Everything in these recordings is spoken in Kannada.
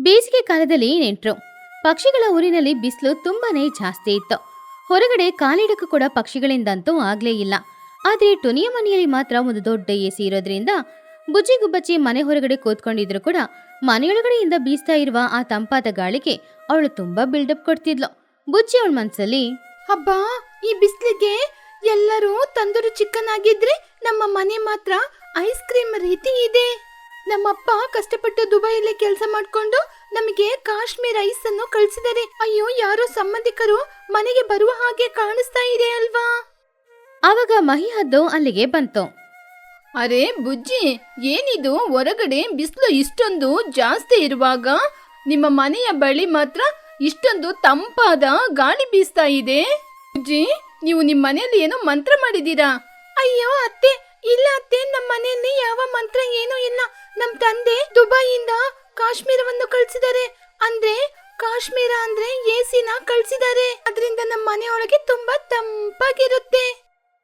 ಬೇಸಿಗೆ ಕಾಲದಲ್ಲಿ ನೆಂಟ್ರು. ಪಕ್ಷಿಗಳ ಊರಿನಲ್ಲಿ ಬಿಸಿಲು ತುಂಬಾನೇ ಜಾಸ್ತಿ ಇತ್ತು. ಹೊರಗಡೆ ಕಾಲಿಡಕ್ಕೂ ಕೂಡ ಪಕ್ಷಿಗಳಿಂದಂತೂ ಆಗ್ಲೇ ಇಲ್ಲ. ಆದ್ರೆ ಟುನಿಯ ಮನೆಯಲ್ಲಿ ಮಾತ್ರ ಒಂದು ದೊಡ್ಡ ಎಸಿ ಇರೋದ್ರಿಂದ ಬುಜ್ಜಿ ಗುಬ್ಬಚ್ಚಿ ಮನೆ ಹೊರಗಡೆ ಕೂತ್ಕೊಂಡಿದ್ರು ಕೂಡ ಮನೆಯೊಳಗಡೆಯಿಂದ ಬೀಸ್ತಾ ಇರುವ ಆ ತಂಪಾದ ಗಾಳಿಗೆ ಅವಳು ತುಂಬಾ ಬಿಲ್ಡಪ್ ಕೊಡ್ತಿದ್ಲು. ಬುಜ್ಜಿ ಅವಳ ಮನ್ಸಲ್ಲಿ, ಹಬ್ಬಾ, ಈ ಬಿಸ್ಲಿಗೆ ಎಲ್ಲರೂ ತಂದೂರು ಚಿಕನ್ ಆಗಿದ್ರೆ ನಮ್ಮ ಮನೆ ಮಾತ್ರ ಐಸ್ ಕ್ರೀಮ್ ರೀತಿ ಇದೆ. ನಮ್ಮಪ್ಪ ಕಷ್ಟಪಟ್ಟು ದುಬೈಯಲ್ಲಿ ಕೆಲಸ ಮಾಡ್ಕೊಂಡು ನಮಗೆ ಕಾಶ್ಮೀರ್ ಐಸ್ ಅನ್ನು ಕಳಿಸಿದರೆ. ಅಯ್ಯೋ, ಯಾರೋ ಸಂಬಂಧಿಕರು ಮನೆಗೆ ಬರುವ ಹಾಗೆ ಕಾಣಿಸ್ತಾ ಇದೆ ಅಲ್ವಾ? ಆವಾಗ ಮಹಿ ಹದ್ದು ಅಲ್ಲಿಗೆ ಬಂತು. ಅರೆ ಬುಜ್ಜಿ, ಏನಿದು ಹೊರಗಡೆ ಬಿಸಿಲು ಇಷ್ಟೊಂದು ಜಾಸ್ತಿ ಇರುವಾಗ ನಿಮ್ಮ ಮನೆಯ ಬಳಿ ಮಾತ್ರ ಇಷ್ಟೊಂದು ತಂಪಾದ ಗಾಳಿ ಬೀಸ್ತಾ ಇದೆ. ಬುಜ್ಜಿ, ನೀವು ನಿಮ್ಮ ಮನೆಯಲ್ಲಿ ಏನೋ ಮಂತ್ರ ಮಾಡಿದೀರಾ? ಅಯ್ಯೋ ಅತ್ತೆ, ಇಲ್ಲ ಅತ್ತೆ, ನಮ್ಮ ಮನೆಯಲ್ಲಿ ಯಾವ ಮಂತ್ರ ಏನೂ ಇಲ್ಲ. ನಮ್ ತಂದೆ ದುಬೈಯಿಂದ ಕಾಶ್ಮೀರವನ್ನು ಕಳಿಸಿದ್ದಾರೆ. ಅಂದ್ರೆ ಕಾಶ್ಮೀರ ಅಂದ್ರೆ ಎಸಿನ ಕಳಿಸಿದ್ದಾರೆ. ಅದರಿಂದ ನಮ್ಮ ಮನೆಯೊಳಗೆ ತುಂಬಾ ತಂಪಾಗಿರುತ್ತೆ.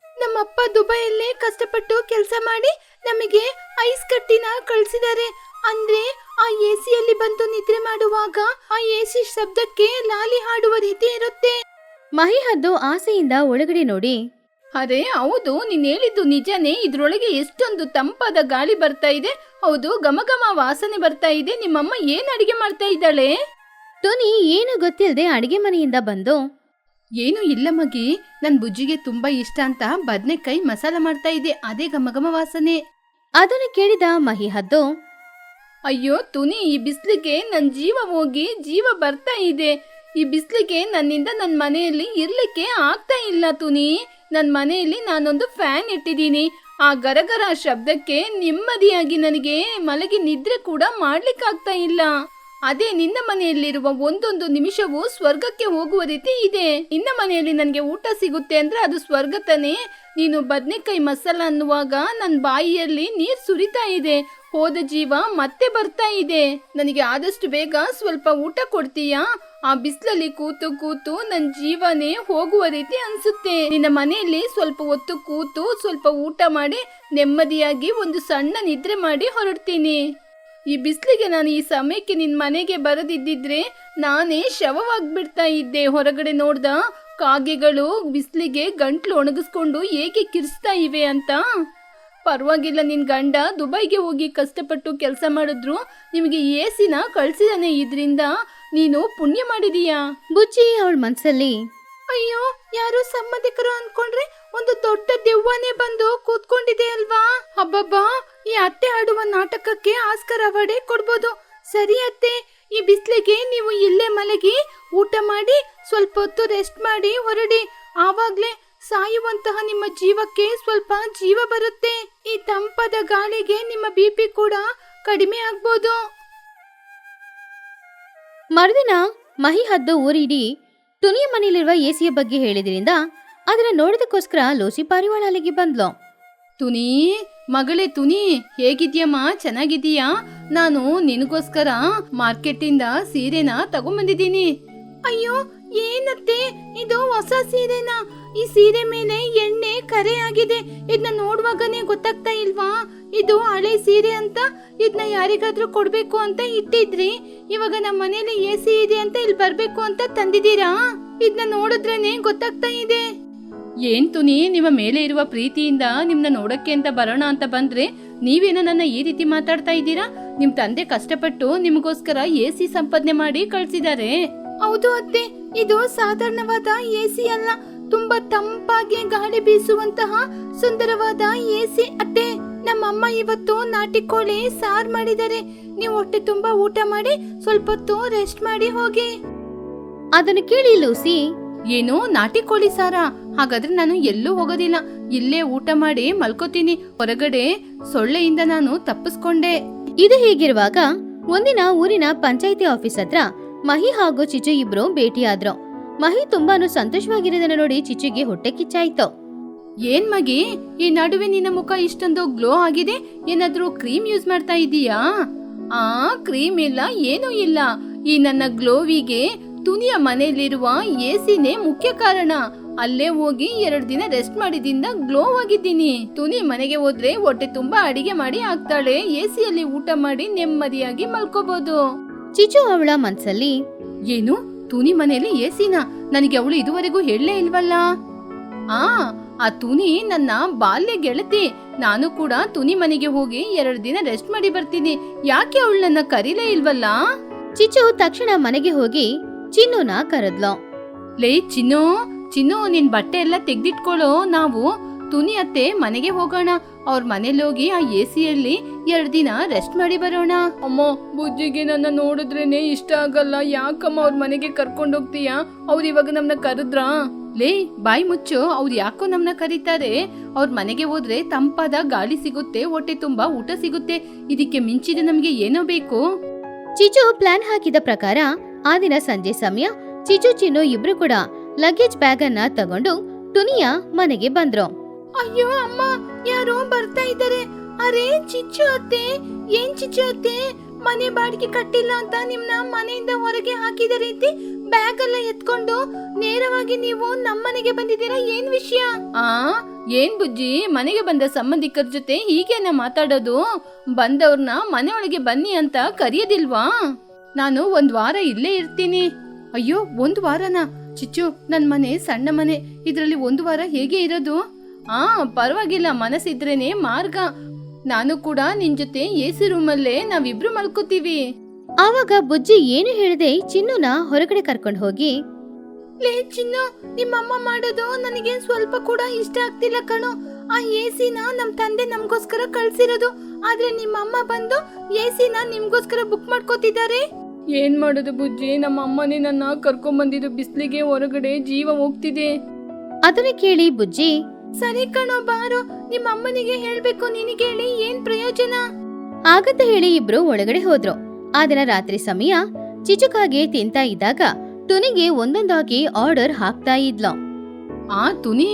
ನಮ್ಮಪ್ಪ ದುಬೈಯಲ್ಲೇ ಕಷ್ಟಪಟ್ಟು ಕೆಲಸ ಮಾಡಿ ನಮಗೆ ಐಸ್ ಕಟ್ಟಿನ ಕಳಿಸಿದ್ದಾರೆ. ಅಂದ್ರೆ ಆ ಎಸಿಯಲ್ಲಿ ಬಂದು ನಿದ್ರೆ ಮಾಡುವಾಗ ಆ ಎಸಿ ಶಬ್ದಕ್ಕೆ ಲಾಲಿ ಹಾಡುವ ರೀತಿ ಇರುತ್ತೆ. ಮಹಿ ಹದ್ದು ಆಸೆಯಿಂದ ಒಳಗಡೆ ನೋಡಿ, ಅರೆ ಹೌದು, ನೀನ್ ಹೇಳಿದ್ದು ನಿಜನೇ. ಇದ್ರೊಳಗೆ ಎಷ್ಟೊಂದು ತಂಪಾದ ಗಾಳಿ ಬರ್ತಾ ಇದೆ. ಹೌದು, ಘಮ ವಾಸನೆ ಬರ್ತಾ ಇದೆ. ನಿಮ್ಮಮ್ಮ ಏನ್ ಅಡಿಗೆ ಮಾಡ್ತಾ ಇದ್ದಾಳೆ? ಟುನಿ ಏನು ಗೊತ್ತಿಲ್ಲದೆ ಅಡಿಗೆ ಮನೆಯಿಂದ ಬಂದು, ಏನು ಇಲ್ಲ ಮಗಿ, ನನ್ ಬುಜ್ಜಿಗೆ ತುಂಬಾ ಇಷ್ಟ ಅಂತ ಬದ್ನೆಕಾಯಿ ಮಸಾಲ ಮಾಡ್ತಾ ಇದೆ. ಅದೇ ಘಮ ವಾಸನೆ. ಅದನ್ನು ಕೇಳಿದ ಮಹಿ ಹದ್ದು, ಅಯ್ಯೋ ತುನಿ, ಈ ಬಿಸ್ಲಿಗೆ ನನ್ ಜೀವ ಹೋಗಿ ಜೀವ ಬರ್ತಾ ಇದೆ. ಈ ಬಿಸ್ಲಿಗೆ ನನ್ನಿಂದ ನನ್ನ ಮನೆಯಲ್ಲಿ ಇರ್ಲಿಕ್ಕೆ ಆಗ್ತಾ ಇಲ್ಲ ತುನಿ. ನನ್ನ ಮನೆಯಲ್ಲಿ ನಾನೊಂದು ಫ್ಯಾನ್ ಇಟ್ಟಿದ್ದೀನಿ. ಆ ಗರಗರ ಶಬ್ದಕ್ಕೆ ನೆಮ್ಮದಿಯಾಗಿ ನನಗೆ ಮಲಗಿ ನಿದ್ರೆ ಕೂಡ ಮಾಡ್ಲಿಕ್ಕಾಗ್ತಾ ಇಲ್ಲ. ಅದೇ ನಿನ್ನ ಮನೆಯಲ್ಲಿರುವ ಒಂದೊಂದು ನಿಮಿಷವೂ ಸ್ವರ್ಗಕ್ಕೆ ಹೋಗುವ ರೀತಿ ಇದೆ. ನಿನ್ನ ಮನೆಯಲ್ಲಿ ನನಗೆ ಊಟ ಸಿಗುತ್ತೆ ಅಂದ್ರೆ ಅದು ಸ್ವರ್ಗ ತಾನೇ. ನೀನು ಬದ್ನೆಕಾಯಿ ಮಸಾಲ ಅನ್ನುವಾಗ ನನ್ನ ಬಾಯಿಯಲ್ಲಿ ನೀರ್ ಸುರಿತಾ ಇದೆ. ಹೋದ ಜೀವ ಮತ್ತೆ ಬರ್ತಾ ಇದೆ. ನನಗೆ ಆದಷ್ಟು ಬೇಗ ಸ್ವಲ್ಪ ಊಟ ಕೊಡ್ತೀಯಾ? ಆ ಬಿಸಿಲಲ್ಲಿ ಕೂತು ಕೂತು ನನ್ನ ಜೀವನೇ ಹೋಗುವ ರೀತಿ ಅನ್ಸುತ್ತೆ. ನಿನ್ನ ಮನೆಯಲ್ಲಿ ಸ್ವಲ್ಪ ಹೊತ್ತು ಕೂತು ಸ್ವಲ್ಪ ಊಟ ಮಾಡಿ ನೆಮ್ಮದಿಯಾಗಿ ಒಂದು ಸಣ್ಣ ನಿದ್ರೆ ಮಾಡಿ ಹೊರಡ್ತೀನಿ. ಈ ಬಿಸಿಲಿಗೆ ನಾನು ಈ ಸಮಯಕ್ಕೆ ನಿನ್ನ ಮನೆಗೆ ಬರದಿದ್ದಿದ್ರೆ ನಾನೇ ಶವವಾಗ್ಬಿಡ್ತಾ ಇದ್ದೆ. ಹೊರಗಡೆ ನೋಡ್ದ ಕಾಗೆಗಳು ಬಿಸಿಲಿಗೆ ಗಂಟ್ಲು ಒಣಗಿಸ್ಕೊಂಡು ಹೇಗೆ ಕಿರ್ಸ್ತಾ ಇವೆ ಅಂತ. ಪರವಾಗಿಲ್ಲ, ನಿನ್ ಗಂಡ ದುಬೈಗೆ ಹೋಗಿ ಕಷ್ಟಪಟ್ಟು ಕೆಲಸ ಮಾಡಿದ್ರು ನಿಮಗೆ ಎಸಿನ ಕಳ್ಸಿದಾನೆ. ಇದ್ರಿಂದ ನೀನು ಪುಣ್ಯ ಮಾಡಿದೀಯಾ. ಬುಜ್ಜಿ ಅವಳ ಮನ್ಸಲ್ಲಿ, ಅಯ್ಯೋ, ಯಾರು ಸಂಬಂಧಿಕರು ಅನ್ಕೊಂಡ್ರೆ ಒಂದು ದೊಡ್ಡ ದೆವ್ವನೇ ಬಂದು ಕೂತ್ಕೊಂಡಿದೆ ಅಲ್ವಾ? ಹಬ್ಬಬ್ಬಾ, ಈ ಅತ್ತೆ ಆಡುವ ನಾಟಕಕ್ಕೆ ಆಸ್ಕರ್ ಅವಾರ್ಡೇ ಕೊಡ್ಬೋದು. ಸರಿ ಅತ್ತೆ, ಈ ಬಿಸ್ಲಿಗೆ ನೀವು ಇಲ್ಲೇ ಮಲಗಿ ಊಟ ಮಾಡಿ ಸ್ವಲ್ಪ ಹೊತ್ತು ರೆಸ್ಟ್ ಮಾಡಿ ಹೊರಡಿ. ಆವಾಗ್ಲೇ ಸಾಯುವಂತಹ ನಿಮ್ಮ ಜೀವಕ್ಕೆ ಸ್ವಲ್ಪ ಜೀವ ಬರುತ್ತೆ. ಈ ತಂಪಾದ ಗಾಳಿಗೆ ನಿಮ್ಮ ಬಿಪಿ ಕೂಡ ಕಡಿಮೆ ಆಗ್ಬೋದು. ಮರುದಿನ ಮಹಿ ಹದ್ದು ಊರಿಡೀ ಟುನಿಯ ಮನೆಯಲ್ಲಿರುವ ಎಸಿಯ ಬಗ್ಗೆ ಹೇಳಿದ್ರಿಂದ ಅದನ್ನ ನೋಡೋದಕ್ಕೋಸ್ಕರ ಲೂಸಿ ಪಾರಿವಾಳ ಅಲ್ಲಿಗೆ ಬಂದ್ಲು. ತುನಿ, ಮಗಳೇ ತುನಿ, ಹೇಗಿದ್ಯಮ್ಮ? ಚೆನ್ನಾಗಿದೀಯಾ? ನಾನು ನಿನಗೋಸ್ಕರ ಮಾರ್ಕೆಟಿಂದ ಸೀರೆನ ತಗೊಂಬಂದಿದ್ದೀನಿ. ಅಯ್ಯೋ, ಏನತ್ತೆ ಇದು ಹೊಸ ಸೀರೆನಾ? ಈ ಸೀರೆ ಮೇಲೆ ಎಣ್ಣೆ ಕರೆ ಆಗಿದೆ. ಇದನ್ನ ನೋಡುವಾಗನೇ ಗೊತ್ತಾಗ್ತಾ ಇಲ್ವಾ ಇದು ಹಳೆ ಸೀರೆ ಅಂತ? ಇದನ್ನ ಯಾರಿಗಾದ್ರೂ ಕೊಡ್ಬೇಕು ಅಂತ ಇಟ್ಟಿದ್ರಿ. ಇವಾಗ ನಮ್ಮ ಮನೇಲಿ ಎಸಿ ಇದೆ ಅಂತ ಇಲ್ಲಿ ಬರ್ಬೇಕು ಅಂತ ತಂದಿದ್ದೀರಾ? ಇದನ್ನ ನೋಡಿದ್ರೇನೆ ಗೊತ್ತಾಗ್ತಾ ಇದೆ. ಏನ್ ತುನಿ, ನಿಮ್ಮ ಮೇಲೆ ಇರುವ ಪ್ರೀತಿಯಿಂದ ನಿಮ್ನ ನೋಡಕ್ಕೆ ಅಂತ ಬರೋಣ ಅಂತ ಬಂದ್ರೆ ನೀವೇನ ನನ್ನ ಈ ರೀತಿ ಮಾತಾಡ್ತಾ ಇದ್ದೀರಾ? ನಿಮ್ ತಂದೆ ಕಷ್ಟಪಟ್ಟು ನಿಮಗೋಸ್ಕರ ಎಸಿ ಸಂಪಾದನೆ ಮಾಡಿ ಕಳ್ಸಿದ್ದಾರೆ. ಹೌದು ಅತ್ತೆ, ಇದು ಸಾಧಾರಣವಾದ ಎಸಿ ಅಲ್ಲ, ತುಂಬಾ ತಂಪಾಗಿ ಗಾಳಿ ಬೀಸುವಂತಹ ಸುಂದರವಾದ ಎಸಿ ಅತ್ತೆ. ನಮ್ಮಮ್ಮ ಇವತ್ತು ನಾಟಿ ಕೋಳಿ ಸಾರ್ ಮಾಡಿದ್ದಾರೆ. ನೀವು ಹೊಟ್ಟೆ ತುಂಬಾ ಊಟ ಮಾಡಿ ಸ್ವಲ್ಪ ಹೊತ್ತು ರೆಸ್ಟ್ ಮಾಡಿ ಹೋಗಿ. ಅದನ್ನು ಕೇಳಿ ಲೂಸಿ, ಏನು ನಾಟಿ ಕೋಳಿ ಸಾರಾ? ಹಾಗಾದ್ರೆ ನಾನು ಎಲ್ಲೂ ಹೋಗೋದಿಲ್ಲ, ಇಲ್ಲೇ ಊಟ ಮಾಡಿ ಮಲ್ಕೋತೀನಿ. ಹೊರಗಡೆ ಸೊಳ್ಳೆಯಿಂದ ನಾನು ತಪ್ಪಿಸ್ಕೊಂಡೆ. ಇದು ಹೀಗಿರುವಾಗ ಒಂದಿನ ಊರಿನ ಪಂಚಾಯಿತಿ ಆಫೀಸ್ ಹತ್ರ ಮಹಿ ಹಾಗೂ ಚಿಚ್ಚು ಇಬ್ರು ಭೇಟಿಯಾದ್ರು. ಮಹಿ ತುಂಬಾನು ಸಂತೋಷವಾಗಿರೋದನ್ನ ನೋಡಿ ಚಿಚ್ಚುಗೆ ಹೊಟ್ಟೆ ಕಿಚ್ಚಾಯ್ತು. ಏನ್ ಮಗಿ, ಈ ನಡುವೆ ನಿನ್ನ ಮುಖ ಇಷ್ಟೊಂದು ಗ್ಲೋ ಆಗಿದೆ. ಏನಾದ್ರೂ ಕ್ರೀಮ್ ಯೂಸ್ ಮಾಡ್ತಾ ಇದೀಯಾ? ಕ್ರೀಮ್ ಇಲ್ಲ, ಏನೂ ಇಲ್ಲ. ಈ ನನ್ನ ಗ್ಲೋವಿಗೆ ತುನಿಯ ಮನೆಯಲ್ಲಿರುವ ಎಸಿನೇ ಮುಖ್ಯ ಕಾರಣ. ಅಲ್ಲೇ ಹೋಗಿ 2 ದಿನ ರೆಸ್ಟ್ ಮಾಡಿದಿಂದ ಗ್ಲೋ ಆಗಿದ್ದೀನಿ. ತುನಿ ಮನೆಗೆ ಹೋದ್ರೆ ಹೊಟ್ಟೆ ತುಂಬಾ ಅಡಿಗೆ ಮಾಡಿ ಹಾಕ್ತಾಳೆ. ಎಸಿಯಲ್ಲಿ ಊಟ ಮಾಡಿ ನೆಮ್ಮದಿಯಾಗಿ ಮಲ್ಕೋಬಹುದು. ಚಿಚು ಅವಳ ಮನ್ಸಲ್ಲಿ ಏನು ತುನಿ ಮನೆಯಲ್ಲಿ ಎಸಿನ ನನಗೆ ಅವಳು ಇದುವರೆಗೂ ಹೇಳಲೇ ಇಲ್ವಲ್ಲ. ಆ ತುನಿ ನನ್ನ ಬಾಲ್ಯ ಗೆಳತಿ. ನಾನು ಕೂಡ ತುನಿ ಮನೆಗೆ ಹೋಗಿ 2 ದಿನ ರೆಸ್ಟ್ ಮಾಡಿ ಬರ್ತೀನಿ. ಯಾಕೆ ಅವಳು ನನ್ನ ಕರೀಲೇ ಇಲ್ವಲ್ಲ? ಚಿಚು ತಕ್ಷಣ ಮನೆಗೆ ಹೋಗಿ ಚಿನ್ನುನ ಕರೆದ್ಲು. ಲೇ ಚಿನ್ನು, ನಿನ್ ಬಟ್ಟೆ ಎಲ್ಲ ತೆಗ್ದಿಟ್ಕೊಳ್ಳೋ. ನಾವು ತುನಿ ಅತ್ತೆ ಮನೆಗೆ ಹೋಗೋಣ. ಅವ್ರ ಮನೇಲಿ ಹೋಗಿ ಆ ಎಸಿಯಲ್ಲಿ 2 ದಿನ ರೆಸ್ಟ್ ಮಾಡಿ ಬರೋಣ. ಅಮ್ಮ, ಬುಜ್ಜಿಗೆ ನನ್ನ ನೋಡಿದ್ರೇನೆ ಇಷ್ಟ ಆಗಲ್ಲ. ಯಾಕಮ್ಮ ಅವ್ರ ಮನೆಗೆ ಕರ್ಕೊಂಡು ಹೋಗ್ತೀಯಾ? ಅವ್ರು ಇವಾಗ ನಮ್ನ ಕರೆದ್ರಾ? ಲೇ ಬಾಯಿ ಮುಚ್ಚು. ಅವ್ರು ಯಾಕೋ ನಮ್ನ ಕರೀತಾರೆ. ಅವ್ರ ಮನೆಗೆ ಹೋದ್ರೆ ತಂಪಾದ ಗಾಳಿ ಸಿಗುತ್ತೆ, ಹೊಟ್ಟೆ ತುಂಬಾ ಊಟ ಸಿಗುತ್ತೆ. ಇದಕ್ಕೆ ಮಿಂಚಿದ ನಮ್ಗೆ ಏನೋ ಬೇಕು. ಚಿಚು ಪ್ಲಾನ್ ಹಾಕಿದ ಪ್ರಕಾರ ಆ ದಿನ ಸಂಜೆ ಸಮಯ ಚಿಚು ಚಿನ್ನು ಇಬ್ರು ಕೂಡ ಲಗೇಜ್ ಬ್ಯಾಗ್ ಅನ್ನ ತಗೊಂಡು ಟುನಿಯ ಮನೆಗೆ ಬಂದ್ರು. ಅಯ್ಯೋ ಅಮ್ಮ, ಯಾರೋ ಬರ್ತಾ ಇದ್ದಾರೆ. ಅರೆ ಚಿಚ್ಚು ಅತ್ತೆ, ಏನ್ ಚಿಚ್ಚು ಅತ್ತೆ, ಮನೆ ಬಾಡಿಗೆ ಕಟ್ಟಿಲ್ಲ ಅಂತ ನಿಮ್ನ ಮನೆಯಿಂದ ಹೊರಗೆ ಹಾಕಿದರೆ ಬ್ಯಾಗ್ ಎಲ್ಲ ಎತ್ಕೊಂಡು ನೇರವಾಗಿ ನೀವು ನಮ್ಮನೆಗೆ ಬಂದಿದ್ದೀರಾ? ಏನ್ ವಿಷಯ? ಏನ್ ಬುಜ್ಜಿ, ಮನೆಗೆ ಬಂದ ಸಂಬಂಧಿಕರ ಜೊತೆ ಹೀಗೇನ ಮಾತಾಡೋದು? ಬಂದವ್ರನ್ನ ಮನೆಯೊಳಗೆ ಬನ್ನಿ ಅಂತ ಕರೆಯೋದಿಲ್ವಾ? ನಾನು 1 ವಾರ ಇಲ್ಲೇ ಇರ್ತೀನಿ. ಅಯ್ಯೋ 1 ವಾರನಾ? ಚಿಚ್ಚು, ನನ್ ಮನೆ ಸಣ್ಣ ಮನೆ, ಇದ್ರಲ್ಲಿ 1 ವಾರ ಹೇಗೆ ಇರೋದು? ಪರವಾಗಿಲ್ಲ, ಮನಸ್ಸಿದ್ರೇನೆ ಮಾರ್ಗ. ನಾನು ಕೂಡ ನಿನ್ ಜೊತೆ ಎಸಿ ರೂಮಲ್ಲೇ ನಾವಿಬ್ರು ಮಲ್ಕೋತೀವಿ. ಆವಾಗ ಬುಜ್ಜಿ ಏನು ಹೇಳದೆ ಚಿನ್ನುನ ಹೊರಗಡೆ ಕರ್ಕೊಂಡು ಹೋಗಿ, ಲೇ ಚಿನ್ನು, ನಿಮ್ಮಮ್ಮ ಮಾಡೋದು ನನಗೆ ಸ್ವಲ್ಪ ಕೂಡ ಇಷ್ಟ ಆಗ್ತಿಲ್ಲ ಕಣೋ. ಆ ಎಸಿನ ನಮ್ ತಂದೆ ನಮ್ಗೋಸ್ಕರ ಕಳ್ಸಿರೋದು, ಆದ್ರೆ ನಿಮ್ಮಮ್ಮ ಬಂದು ಎಸಿನ ನಿಮ್ಗೋಸ್ಕರ ಬುಕ್ ಮಾಡ್ಕೋತಿದ್ದಾರೆ. ಏನ್ ಮಾಡೋದು ಬುಜ್ಜಿ, ನಮ್ಮ ಅಮ್ಮನೇ ನನ್ನ ಕರ್ಕೊಂಡ್ ಬಂದಿದ್ದು ಬಿಸ್ಲಿಗೆ. ಹೊರಗಡೆ ಜೀವ ಹೋಗ್ತಿದೆ. ಅದನ್ನ ಕೇಳಿ ಬುಜ್ಜಿ, ಸರಿ ಕಣೋ ಬಾರೋ, ನಿಮ್ಮ ಅಮ್ಮನಿಗೆ ಹೇಳ್ಬೇಕು. ನಿನಗೆ ಹೇಳಿ ಏನ್ ಪ್ರಯೋಜನ? ಆಗತ್ತ ಹೇಳಿ ಇಬ್ರು ಒಳಗಡೆ ಹೋದ್ರು. ಆ ದಿನ ರಾತ್ರಿ ಸಮಯ ಚಿಚುಕಾಗೆ ತಿಂತಾ ಇದ್ದಾಗ ಟುನಿಗೆ ಒಂದೊಂದಾಗಿ ಆರ್ಡರ್ ಹಾಕ್ತಾ ಇದ್ಲು. ತುನಿ,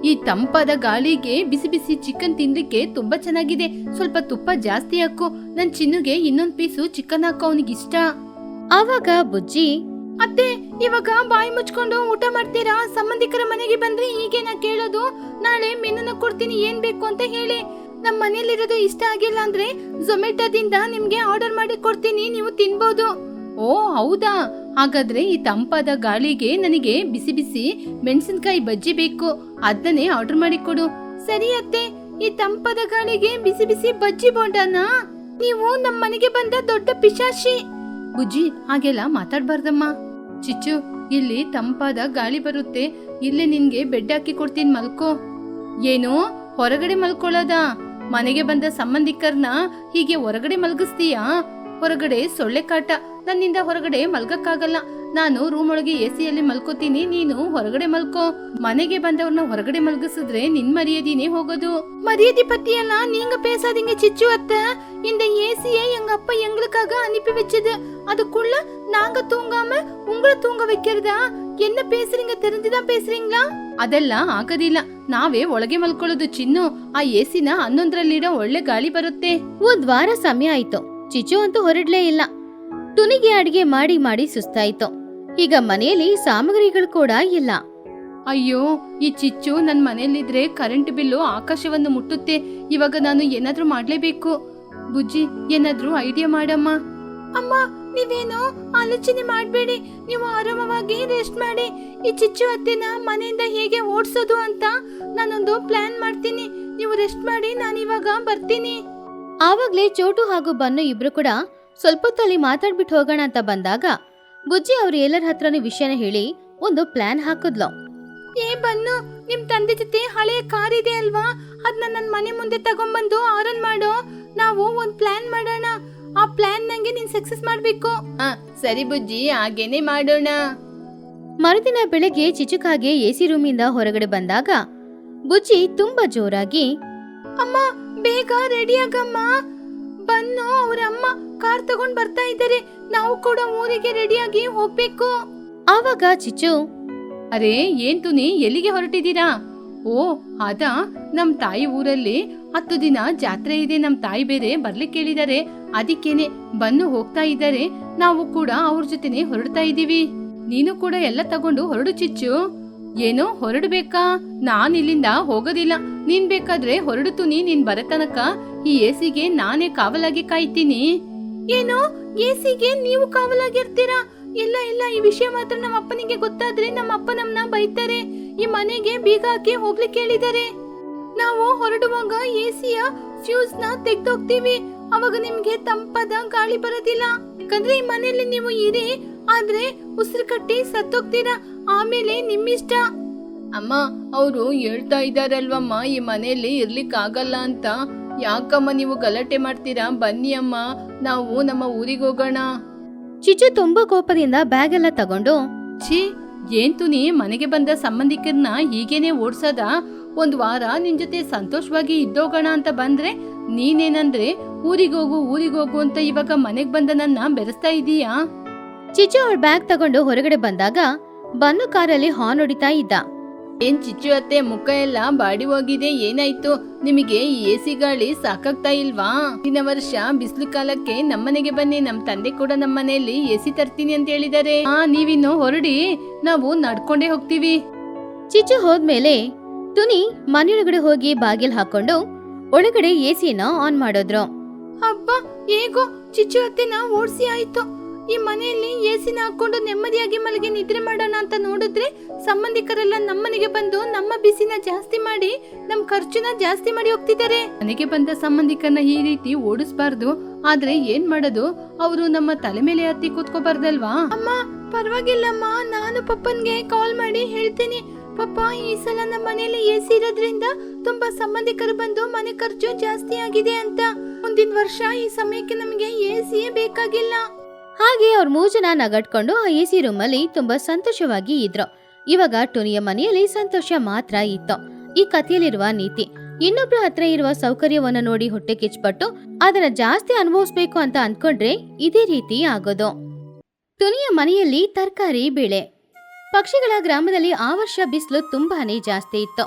ಈ ತಂಪಾದ ಗಾಳಿಗೆ ಬಿಸಿ ಬಿಸಿ ಚಿಕನ್ ತಿನ್ಲಿಕ್ಕೆ ತುಂಬಾ ಚೆನ್ನಾಗಿದೆ. ಸ್ವಲ್ಪ ತುಪ್ಪ ಜಾಸ್ತಿ ಹಾಕು. ನನ್ ಚಿನ್ನುಗೆ ಇನ್ನೊಂದ್ ಪೀಸು ಚಿಕನ್ ಹಾಕೋ, ಅವನಿಗೆ ಇಷ್ಟ. ಆವಾಗ ಬುಜ್ಜಿ, ಅತ್ತೆ ಇವಾಗ ಬಾಯಿ ಮುಚ್ಕೊಂಡು ಊಟ ಮಾಡ್ತೀರಾ? ಸಂಬಂಧಿಕರ ಮನೆಗೆ ಬಂದ್ರೆ ಹೀಗೇನಾ ಕೇಳೋದು? ನಾಳೆ ಮೆನುನ ಕೊಡ್ತೀನಿ, ಏನ್ ಬೇಕು ಅಂತ ಹೇಳಿ. ನಮ್ ಮನೇಲಿರೋದು ಇಷ್ಟ ಆಗಿಲ್ಲ ಅಂದ್ರೆ ಝೊಮ್ಯಾಟೋದಿಂದ ನಿಮ್ಗೆ ಆರ್ಡರ್ ಮಾಡಿ ಕೊಡ್ತೀನಿ, ನೀವು ತಿನ್ಬೋದು. ಓ ಹೌದಾ? ಹಾಗಾದ್ರೆ ಈ ತಂಪಾದ ಗಾಳಿಗೆ ನನಗೆ ಬಿಸಿ ಬಿಸಿ ಮೆಣಸಿನಕಾಯಿ ಬಜ್ಜಿ ಬೇಕು, ಅದನ್ನೇ ಆರ್ಡರ್ ಮಾಡಿ ಕೊಡು. ಸರಿ ಅತ್ತೆ, ಈ ತಂಪಾದ ಗಾಳಿಗೆ ಬಿಸಿ ಬಿಸಿ ಬಜ್ಜಿ ಬೋಂಡಾನ? ನೀವು ನಮ್ ಮನೆಗೆ ಬಂದ ದೊಡ್ಡ ಪಿಶಾಚಿ. ಬುಜ್ಜಿ, ಹಾಗೆಲ್ಲ ಮಾತಾಡ್ಬಾರ್ದಮ್ಮ. ಚಿಚ್ಚು, ಇಲ್ಲಿ ತಂಪಾದ ಗಾಳಿ ಬರುತ್ತೆ, ಇಲ್ಲೇ ನಿನ್ಗೆ ಬೆಡ್ ಹಾಕಿ ಕೊಡ್ತೀನಿ, ಮಲ್ಕೋ. ಏನು ಹೊರಗಡೆ ಮಲ್ಕೊಳ್ಳೋದ? ಮನೆಗೆ ಬಂದ ಸಂಬಂಧಿಕರನ್ನ ಹೀಗೆ ಹೊರಗಡೆ ಮಲ್ಗಿಸ್ತೀಯಾ? ಹೊರಗಡೆ ಸೊಳ್ಳೆ ಕಾಟ, ನನ್ನಿಂದ ಹೊರಗಡೆ ಮಲ್ಗಕ್ಕಾಗಲ್ಲ. ನಾನು ರೂಮ್ ಒಳಗೆ ಎಸಿಯಲ್ಲಿ ಮಲ್ಕೋತೀನಿ, ನೀನು ಹೊರಗಡೆ ಮಲ್ಕೋ. ಮನೆಗೆ ಬಂದವ್ರನ್ನ ಹೊರಗಡೆ ಮಲ್ಗಿಸಿದ್ರೆ ನಿನ್ ಮರ್ಯಾದಿನೇ ಹೋಗೋದು. மரியாதை பத்தியெல்லாம் நீங்க பேசாதீங்க சிச்சு அத்தை. இந்த ஏசியை எங்க அப்பா எங்களுக்காக அனுப்பி வச்சது. அதுக்குள்ள நாங்க தூங்காம உங்களை தூங்க வைக்கிறதா? என்ன பேசுறீங்க? தெரிஞ்சுதான் பேசுறீங்களா? ಅದೆಲ್ಲ ಆಗೋದಿಲ್ಲ, ನಾವೇ ಒಳಗೆ ಮಲ್ಕೊಳ್ಳೋದು ಚಿನ್ನು. ಆ ಎಸಿನ 11ರಲ್ಲಿಡೋ ಒಳ್ಳೆ ಗಾಳಿ ಬರುತ್ತೆ. 1 ವಾರ ಸಮಯ ಆಯ್ತು. ಚಿಚ್ಚು ಅಂತೂ ಹೊರಡ್ಲೇ ಇಲ್ಲ. ಟುನಿಗೆ ಅಡಿಗೆ ಮಾಡಿ ಮಾಡಿ ಸುಸ್ತಾಯ್ತು. ಈಗ ಮನೆಯಲ್ಲಿ ಸಾಮಗ್ರಿಗಳು ಕೂಡ ಇಲ್ಲ. ಅಯ್ಯೋ, ಈ ಚಿಚ್ಚು ನನ್ ಮನೆಯಲ್ಲಿದ್ರೆ ಕರೆಂಟ್ ಬಿಲ್ಲು ಆಕಾಶವನ್ನು ಮುಟ್ಟುತ್ತೆ. ಇವಾಗ ನಾನು ಏನಾದ್ರೂ ಮಾಡ್ಲೇಬೇಕು. ಬುಜ್ಜಿ, ಏನಾದ್ರೂ ಐಡಿಯಾ ಮಾಡಮ್ಮ. ಅಮ್ಮ, ನೀವೇನೋ ಆಲೋಚನೆ ಮಾಡ್ಬೇಡಿ, ನೀವು ಆರಾಮವಾಗಿ ರೆಸ್ಟ್ ಮಾಡಿ. ಈ ಚಿಚ್ಚು ಅತ್ತೆನ ಮನೆಯಿಂದ ಹೇಗೆ ಓಡಿಸೋದು ಅಂತ ನಾನೊಂದು ಪ್ಲಾನ್ ಮಾಡ್ತೀನಿ. ನೀವು ರೆಸ್ಟ್ ಮಾಡಿ, ನಾನಿವಾಗ ಬರ್ತೀನಿ. ಆವಾಗ್ಲೇ ಚೋಟು ಹಾಗೂ ಬನ್ನು ಇಬ್ರು ಕೂಡ ಸ್ವಲ್ಪ ಹೊತ್ತಲ್ಲಿ ಮಾತಾಡ್ಬಿಟ್ಟು ಹೋಗೋಣ ಅಂತ ಬಂದಾಗ ಬುಜ್ಜಿ ಅವ್ರು ಎಲ್ಲರ ಹತ್ರನೂ ವಿಷಯನ ಹೇಳಿ ಒಂದು ಪ್ಲಾನ್ ಹಾಕಿದ್ಲು. ಬನ್ನು, ನಿಮ್ ತಂದೆ ಜೊತೆ ಹಳೆಯ ಕಾರ್ ಇದೆ ಅಲ್ವಾ, ಅದನ್ನ ನನ್ ಮನೆ ಮುಂದೆ ತಗೊಂಡ್ಬಂದು ಆರನ್ ಮಾಡೋ. ನಾವು ಒಂದ್ ಪ್ಲಾನ್ ಮಾಡೋಣ. ಆ ಪ್ಲಾನ್ ನಂಗೆ ನೀನ್ ಸಕ್ಸಸ್ ಮಾಡ್ಬೇಕು. ಸರಿ ಬುಜ್ಜಿ, ಹಾಗೇನೆ ಮಾಡೋಣ. ಮರುದಿನ ಬೆಳಗ್ಗೆ ಚಿಚುಕಾಗೆ ಎಸಿ ರೂಮಿಂದ ಹೊರಗಡೆ ಬಂದಾಗ ಬುಜ್ಜಿ ತುಂಬಾ ಜೋರಾಗಿ, ಅಮ್ಮ ಬೇಗ ರೆಡಿ ಆಗಮ್ಮ. ಬನ್ನು ಅವ್ರ ಅಮ್ಮ ಕಾರ್ ತಗೊಂಡ್ ಬರ್ತಾ ಇದ್ದಾರೆ, ನಾವು ಕೂಡ ಊರಿಗೆ ರೆಡಿಯಾಗಿ ಹೋಗ್ಬೇಕು. ಆವಾಗ ಚಿಚ್ಚು, ಅರೆ ಏನ್ ತುನಿ, ಎಲ್ಲಿಗೆ ಹೊರಟಿದ್ದೀರಾ? ಓ ಅದಾ, ನಮ್ ತಾಯಿ ಊರಲ್ಲಿ 10 ದಿನ ಜಾತ್ರೆ ಇದೆ. ನಮ್ ತಾಯಿ ಬೇರೆ ಬರ್ಲಿಕ್ಕೆ ಹೇಳಿದ್ದಾರೆ, ಅದಕ್ಕೇನೆ ಬನ್ನು ಹೋಗ್ತಾ ಇದ್ದಾರೆ. ನಾವು ಕೂಡ ಅವ್ರ ಜೊತೆನೆ ಹೊರಡ್ತಾ ಇದೀವಿ. ನೀನು ಕೂಡ ಎಲ್ಲ ತಗೊಂಡು ಹೊರಡು ಚಿಚ್ಚು. ಏನೋ ಹೊರಡ್ಬೇಕಾ? ನಾನ್ ಇಲ್ಲಿಂದ ಹೋಗೋದಿಲ್ಲ, ನೀನ್ ಬೇಕಾದ್ರೆ ಹೊರಡುತ್ತು. ನೀನ್ ಬರತನಕ ಈ ಎಸಿಗೆ ನಾನೇ ಕಾವಲಾಗಿ ಕಾಯ್ತೀನಿ. ಏನು ಎಸಿಗೆ ನೀವು ಕಾವಲಾಗಿರ್ತೀರಾ? ಇಲ್ಲ ಇಲ್ಲ, ಈ ವಿಷಯ ಮಾತ್ರ ನಮ್ಮ ಅಪ್ಪನಿಗೆ ಗೊತ್ತಾದ್ರೆ ನಮ್ಮ ಅಪ್ಪ ನಮ್ಮನ್ನ ಬೈತಾರೆ. ಈ ಮನೆಗೆ ಬೀಗ ಹಾಕಿ ಹೋಗ್ಲಿಕ್ಕೆ ಹೇಳಿದ್ದಾರೆ. ನಾವು ಹೊರಡುವಾಗ ಎಸಿಯ ಫ್ಯೂಸ್ ನ ತೆಗ್ದೋಗ್ತೀವಿ. ಅವಾಗ ನಿಮ್ಗೆ ತಂಪಾದ ಗಾಳಿ ಬರೋದಿಲ್ಲ. ಯಾಕಂದ್ರೆ ಈ ಮನೆಯಲ್ಲಿ ನೀವು ಇರಿ, ಆದ್ರೆ ಉಸಿರು ಕಟ್ಟಿ ಸತ್ತೋಗ್ತೀರಾ. ಆಮೇಲೆ ನಿಮ್ಮಿಷ್ಟ. ಅಮ್ಮ, ಅವರು ಹೇಳ್ತಾ ಇದಾರಲ್ವಮ್ಮ ಈ ಮನೆಯಲ್ಲಿ ಇರ್ಲಿಕ್ಕೆ ಆಗಲ್ಲ ಅಂತ. ಯಾಕಮ್ಮ ನೀವು ಗಲಾಟೆ ಮಾಡ್ತೀರಾ? ಬನ್ನಿ ಅಮ್ಮ, ನಾವು ನಮ್ಮ ಊರಿಗೆ ಹೋಗೋಣ. ಚಿಚ್ಚು ತುಂಬಾ ಕೋಪದಿಂದ ಬ್ಯಾಗ್ ಎಲ್ಲ ತಗೊಂಡು, ಛೀ, ಏನ್ ತುನಿ, ಮನೆಗೆ ಬಂದ ಸಂಬಂಧಿಕರನ್ನ ಹೀಗೇನೆ ಓಡ್ಸದ? ಒಂದ್ ವಾರ ನಿನ್ ಜೊತೆ ಸಂತೋಷವಾಗಿ ಇದ್ದೋಗೋಣ ಅಂತ ಬಂದ್ರೆ ನೀನೇನಂದ್ರೆ ಊರಿಗೋಗು ಅಂತ ಇವಾಗ ಮನೆಗ್ ಬಂದ ನನ್ನ ಬೆರೆಸ್ತಾ ಇದೀಯಾ? ಚಿಚ್ಚು ಅವಳ ಬ್ಯಾಗ್ ತಗೊಂಡು ಹೊರಗಡೆ ಬಂದಾಗ ಬನ್ನು ಕಾರಲ್ಲಿ ಹಾರ್ನ್ ಹೊಡಿತಾ ಇದ್ದ. ಏನ್ ಚಿಚ್ಚು ಅತ್ತೆ, ಮುಖ ಎಲ್ಲ ಬಾಡಿ ಹೋಗಿದೆ, ಏನಾಯ್ತು ನಿಮಗೆ? ಈ ಎಸಿ ಗಾಳಿ ಸಾಕಾಗ್ತಾ ಇಲ್ವಾ? ದಿನ ವರ್ಷ ಬಿಸಿಲು ಕಾಲಕ್ಕೆ ನಮ್ಮನೆಗೆ ಬನ್ನಿ, ನಮ್ ತಂದೆ ಕೂಡ ನಮ್ಮನೆಯಲ್ಲಿ ಎಸಿ ತರ್ತೀನಿ ಅಂತ ಹೇಳಿದಾರೆ. ನೀವಿನ್ನು ಹೊರಡಿ, ನಾವು ನಡ್ಕೊಂಡೇ ಹೋಗ್ತೀವಿ. ಚಿಚ್ಚು ಹೋದ್ಮೇಲೆ ತುನಿ ಮನೆಯೊಳಗಡೆ ಹೋಗಿ ಬಾಗಿಲ್ ಹಾಕೊಂಡು ಒಳಗಡೆ ಎಸಿನ ಆನ್ ಮಾಡಿದ್ರು. ಹಬ್ಬ, ಹೇಗೋ ಚಿಚ್ಚು ಅತ್ತೆನ ಓಡಿಸಿ ಆಯ್ತು. ಈ ಮನೆಯಲ್ಲಿ ಎಸಿನ ಹಾಕೊಂಡು ನೆಮ್ಮದಿಯಾಗಿ ಮಲಗಿ ನಿದ್ರೆ ಮಾಡೋಣ ಅಂತ ನೋಡಿದ್ರೆ ಸಂಬಂಧಿಕರೆಲ್ಲ ನಮ್ಮನೆಗೆ ಬಂದು ನಮ್ಮ ಬಿಸಿನ ಜಾಸ್ತಿ ಮಾಡಿ ನಮ್ ಖರ್ಚುನ ಜಾಸ್ತಿ ಮಾಡಿ ಹೋಗ್ತಿದ್ದಾರೆ. ಮನೆಗೆ ಬಂದ ಸಂಬಂಧಿಕರನ್ನ ಈ ರೀತಿ ಓಡಿಸ್ಬಾರ್ದು. ಆದ್ರೆ ಏನ್ ಮಾಡೋದು, ಅವರು ನಮ್ಮ ತಲೆ ಮೇಲೆ ಹತ್ತಿ ಕೂತ್ಕೋಬಾರ್ದಲ್ವಾ? ಅಮ್ಮ, ಪರವಾಗಿಲ್ಲಮ್ಮ, ನಾನು ಪಪ್ಪನ್ಗೆ ಕಾಲ್ ಮಾಡಿ ಹೇಳ್ತೀನಿ. ಪಪ್ಪ, ಈ ಸಲ ನಮ್ಮ ಮನೆಯಲ್ಲಿ ಎಸಿ ಇರೋದ್ರಿಂದ ತುಂಬಾ ಸಂಬಂಧಿಕರು ಬಂದು ಮನೆ ಖರ್ಚು ಜಾಸ್ತಿ ಆಗಿದೆ ಅಂತ. ಮುಂದಿನ ವರ್ಷ ಈ ಸಮಯಕ್ಕೆ ನಮಗೆ ಎಸಿಯೇ ಬೇಕಾಗಿಲ್ಲ. ಹಾಗೆ ಅವ್ರ 3 ಜನ ನಗಟ್ಕೊಂಡು ಆ ಎಸಿ ರೂಮಲ್ಲಿ ತುಂಬಾ ಸಂತೋಷವಾಗಿ ಇದ್ರು. ಇವಾಗ ಟುನಿಯ ಮನೆಯಲ್ಲಿ ಸಂತೋಷ ಮಾತ್ರ ಇತ್ತು. ಈ ಕಥೆಯಲ್ಲಿರುವ ನೀತಿ, ಇನ್ನೊಬ್ರ ಹತ್ರ ಇರುವ ಸೌಕರ್ಯವನ್ನ ನೋಡಿ ಹೊಟ್ಟೆ ಕಿಚ್ಪಟ್ಟು ಅದನ್ನ ಜಾಸ್ತಿ ಅನುಭವಿಸ್ಬೇಕು ಅಂತ ಅನ್ಕೊಂಡ್ರೆ ಇದೇ ರೀತಿ ಆಗೋದು. ಟುನಿಯ ಮನೆಯಲ್ಲಿ ತರಕಾರಿ ಬೆಳೆ. ಪಕ್ಷಿಗಳ ಗ್ರಾಮದಲ್ಲಿ ಆ ವರ್ಷ ಬಿಸಿಲು ತುಂಬಾನೇ ಜಾಸ್ತಿ ಇತ್ತು.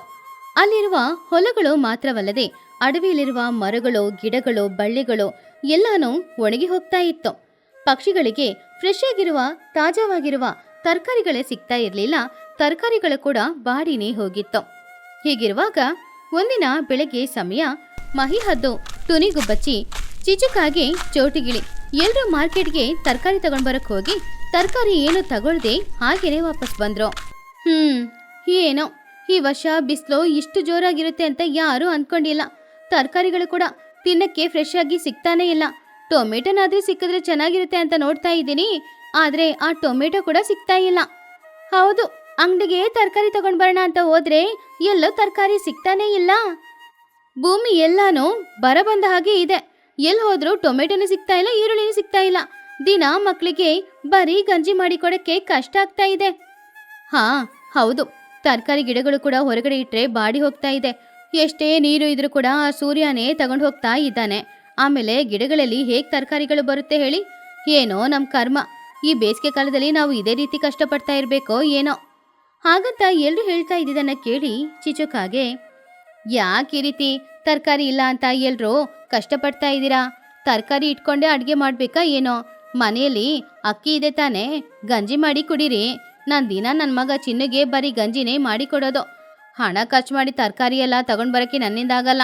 ಅಲ್ಲಿರುವ ಹೊಲಗಳು ಮಾತ್ರವಲ್ಲದೆ ಅಡವಿಯಲ್ಲಿರುವ ಮರಗಳು, ಗಿಡಗಳು, ಬಳ್ಳಿಗಳು ಎಲ್ಲಾನು ಒಣಗಿ ಹೋಗ್ತಾ ಇತ್ತು. ಪಕ್ಷಿಗಳಿಗೆ ಫ್ರೆಶ್ ಆಗಿರುವ ತಾಜಾವಾಗಿರುವ ತರಕಾರಿಗಳೇ ಸಿಗ್ತಾ ಇರಲಿಲ್ಲ. ತರಕಾರಿಗಳು ಕೂಡ ಬಾಡಿನೇ ಹೋಗಿತ್ತು. ಹೀಗಿರುವಾಗ ಒಂದಿನ ಬೆಳಗ್ಗೆ ಸಮಯ ಮಹಿಹದ್ದು, ಟುನಿಗುಬ್ಬಚ್ಚಿ, ಚಿಚುಕಾಗೆ ಚೋಟಿಗಿಳಿ ಎಲ್ರೂ ಮಾರ್ಕೆಟ್ಗೆ ತರಕಾರಿ ತಗೊಂಡ್ಬರಕ್ ಹೋಗಿ ತರಕಾರಿ ಏನು ತಗೊಳ್ದೆ ಹಾಗೇನೆ ವಾಪಸ್ ಬಂದ್ರು. ಏನೋ ಈ ವರ್ಷ ಬಿಸಿಲು ಇಷ್ಟು ಜೋರಾಗಿರುತ್ತೆ ಅಂತ ಯಾರೂ ಅನ್ಕೊಂಡಿಲ್ಲ. ತರಕಾರಿಗಳು ಕೂಡ ತಿನ್ನಕ್ಕೆ ಫ್ರೆಶ್ ಆಗಿ ಸಿಗ್ತಾನೆ ಇಲ್ಲ. ಟೊಮೆಟೊನಾದ್ರೂ ಸಿಕ್ಕಿದ್ರೆ ಚೆನ್ನಾಗಿರುತ್ತೆ ಅಂತ ನೋಡ್ತಾ ಇದ್ದೀನಿ, ಆದ್ರೆ ಆ ಟೊಮೆಟೊ ಕೂಡ ಸಿಗ್ತಾ ಇಲ್ಲ. ಹೌದು, ಅಂಗಡಿಗೆ ತರಕಾರಿ ತಗೊಂಡ್ ಬರೋಣ ಅಂತ ಹೋದ್ರೆ ಎಲ್ಲೋ ತರಕಾರಿ ಸಿಗ್ತಾನೆ ಇಲ್ಲ. ಭೂಮಿ ಎಲ್ಲಾನು ಬರ ಬಂದ ಹಾಗೆ ಇದೆ. ಎಲ್ಲಿ ಹೋದ್ರೂ ಟೊಮೆಟೊನೂ ಸಿಗ್ತಾ ಇಲ್ಲ, ಈರುಳ್ಳಿನೂ ಸಿಗ್ತಾ ಇಲ್ಲ. ದಿನ ಮಕ್ಕಳಿಗೆ ಬರೀ ಗಂಜಿ ಮಾಡಿಕೊಡಕ್ಕೆ ಕಷ್ಟ ಆಗ್ತಾ ಇದೆ. ಹೌದು, ತರಕಾರಿ ಗಿಡಗಳು ಕೂಡ ಹೊರಗಡೆ ಇಟ್ರೆ ಬಾಡಿ ಹೋಗ್ತಾ ಇದೆ. ಎಷ್ಟೇ ನೀರು ಇದ್ರೂ ಕೂಡ ಆ ಸೂರ್ಯನೇ ತಗೊಂಡು ಹೋಗ್ತಾ ಇದ್ದಾನೆ. ಆಮೇಲೆ ಗಿಡಗಳಲ್ಲಿ ಹೇಗೆ ತರಕಾರಿಗಳು ಬರುತ್ತೆ ಹೇಳಿ? ಏನೋ ನಮ್ಮ ಕರ್ಮ. ಈ ಬೇಸಿಗೆ ಕಾಲದಲ್ಲಿ ನಾವು ಇದೇ ರೀತಿ ಕಷ್ಟಪಡ್ತಾ ಇರಬೇಕೋ ಏನೋ. ಹಾಗಂತ ಎಲ್ಲರೂ ಹೇಳ್ತಾ ಇದ್ದಿದ್ದನ್ನ ಕೇಳಿ ಚಿಚುಕಾಗೆ, ಯಾಕೆ ಈ ರೀತಿ ತರಕಾರಿ ಇಲ್ಲ ಅಂತ ಎಲ್ಲರೂ ಕಷ್ಟಪಡ್ತಾ ಇದ್ದೀರಾ? ತರಕಾರಿ ಇಟ್ಕೊಂಡೇ ಅಡುಗೆ ಮಾಡಬೇಕಾ ಏನೋ? ಮನೆಯಲ್ಲಿ ಅಕ್ಕಿ ಇದೆ ತಾನೇ, ಗಂಜಿ ಮಾಡಿ ಕುಡೀರಿ. ನಾನು ದಿನ ನನ್ನ ಮಗ ಚಿನ್ನುಗೆ ಬರೀ ಗಂಜಿನೇ ಮಾಡಿ ಕೊಡೋದು. ಹಣ ಖರ್ಚು ಮಾಡಿ ತರಕಾರಿ ಎಲ್ಲ ತಗೊಂಡು ಬರೋಕ್ಕೆ ನನ್ನಿಂದ ಆಗಲ್ಲ.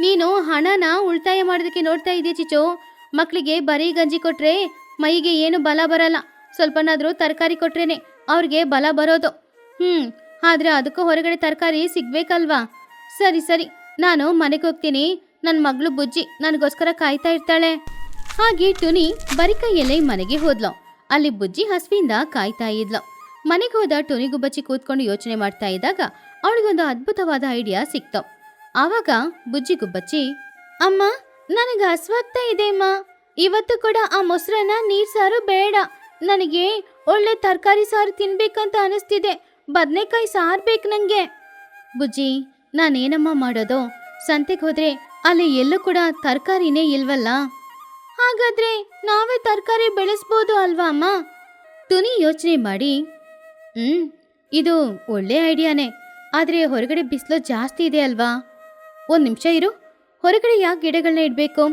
ನೀನು ಹಣನ ಉಳಿತಾಯ ಮಾಡೋದಕ್ಕೆ ನೋಡ್ತಾ ಇದೆಯಾ ಚಿಚು? ಮಕ್ಕಳಿಗೆ ಬರೀ ಗಂಜಿ ಕೊಟ್ರೆ ಮೈಗೆ ಏನು ಬಲ ಬರಲ್ಲ. ಸ್ವಲ್ಪನಾದರೂ ತರಕಾರಿ ಕೊಟ್ರೇನೆ ಅವ್ರಿಗೆ ಬಲ ಬರೋದು. ಆದರೆ ಅದಕ್ಕೂ ಹೊರಗಡೆ ತರಕಾರಿ ಸಿಗ್ಬೇಕಲ್ವಾ? ಸರಿ, ನಾನು ಮನೆಗೆ ಹೋಗ್ತೀನಿ. ನನ್ನ ಮಗಳು ಬುಜ್ಜಿ ನನಗೋಸ್ಕರ ಕಾಯ್ತಾ ಇರ್ತಾಳೆ. ಹಾಗೆ ಟುನಿ ಬರಿಕೈಯಲ್ಲೇ ಮನೆಗೆ ಹೋದ್ಲು. ಅಲ್ಲಿ ಬುಜ್ಜಿ ಹಸುವಿಂದ ಕಾಯ್ತಾ ಇದ್ಲು. ಮನೆಗೆ ಹೋದ ಟುನಿಗುಬ್ಬಚ್ಚಿ ಕೂತ್ಕೊಂಡು ಯೋಚನೆ ಮಾಡ್ತಾ ಇದ್ದಾಗ ಅವಳಿಗೊಂದು ಅದ್ಭುತವಾದ ಐಡಿಯಾ ಸಿಕ್ತು. ಆವಾಗ ಬುಜ್ಜಿ ಗುಬ್ಬಚ್ಚಿ, ಅಮ್ಮ, ನನಗೆ ಹಸುವಾಗ್ತಾ ಇದೆ ಅಮ್ಮ. ಇವತ್ತು ಕೂಡ ಆ ಮೊಸರನ್ನ ನೀರ್ ಸಾರು ಬೇಡ. ನನಗೆ ಒಳ್ಳೆ ತರಕಾರಿ ಸಾರು ತಿನ್ಬೇಕಂತ ಅನಿಸ್ತಿದೆ. ಬದನೆಕಾಯಿ ಸಾರು ಬೇಕು ನನಗೆ. ಬುಜ್ಜಿ, ನಾನೇನಮ್ಮ ಮಾಡೋದು? ಸಂತೆಗೆ ಹೋದ್ರೆ ಅಲ್ಲಿ ಎಲ್ಲೂ ಕೂಡ ತರಕಾರಿನೇ ಇಲ್ವಲ್ಲ. ಹಾಗಾದ್ರೆ ನಾವೇ ತರಕಾರಿ ಬೆಳೆಸ್ಬೋದು ಅಲ್ವಾ ಅಮ್ಮ? ಟುನಿ ಯೋಚನೆ ಮಾಡಿ, ಇದು ಒಳ್ಳೆ ಐಡಿಯಾನೇ. ಆದರೆ ಹೊರಗಡೆ ಬಿಸಿಲು ಜಾಸ್ತಿ ಇದೆ ಅಲ್ವಾ? ಒಂದು ನಿಮಿಷ ಇರು. ಹೊರಗಡೆ ಯಾಕೆ ಗಿಡಗಳನ್ನ ಇಡಬೇಕು?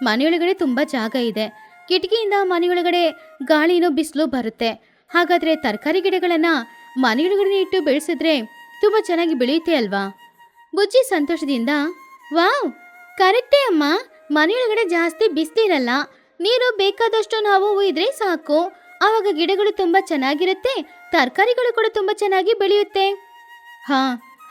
ಮನೆಯೊಳಗಡೆ ತುಂಬ ಜಾಗ ಇದೆ. ಕಿಟಕಿಯಿಂದ ಮನೆಯೊಳಗಡೆ ಗಾಳಿನೂ ಬಿಸಿಲು ಬರುತ್ತೆ. ಹಾಗಾದರೆ ತರಕಾರಿ ಗಿಡಗಳನ್ನು ಮನೆಯೊಳಗಡೆ ಇಟ್ಟು ಬೆಳೆಸಿದ್ರೆ ತುಂಬ ಚೆನ್ನಾಗಿ ಬೆಳೆಯುತ್ತೆ ಅಲ್ವಾ? ಬುಜ್ಜಿ ಸಂತೋಷದಿಂದ, ವಾವ್, ಕರೆಕ್ಟೇ ಅಮ್ಮ. ಮನೆಯೊಳಗಡೆ ಜಾಸ್ತಿ ಬಿಸಿಲಿರಲ್ಲ. ನೀರು ಬೇಕಾದಷ್ಟು ನಾವು ಇದ್ರೆ ಸಾಕು. ಆವಾಗ ಗಿಡಗಳು ತುಂಬಾ ಚೆನ್ನಾಗಿರುತ್ತೆ, ತರಕಾರಿಗಳು ಕೂಡ ತುಂಬಾ ಚೆನ್ನಾಗಿ ಬೆಳೆಯುತ್ತೆ. ಹಾ,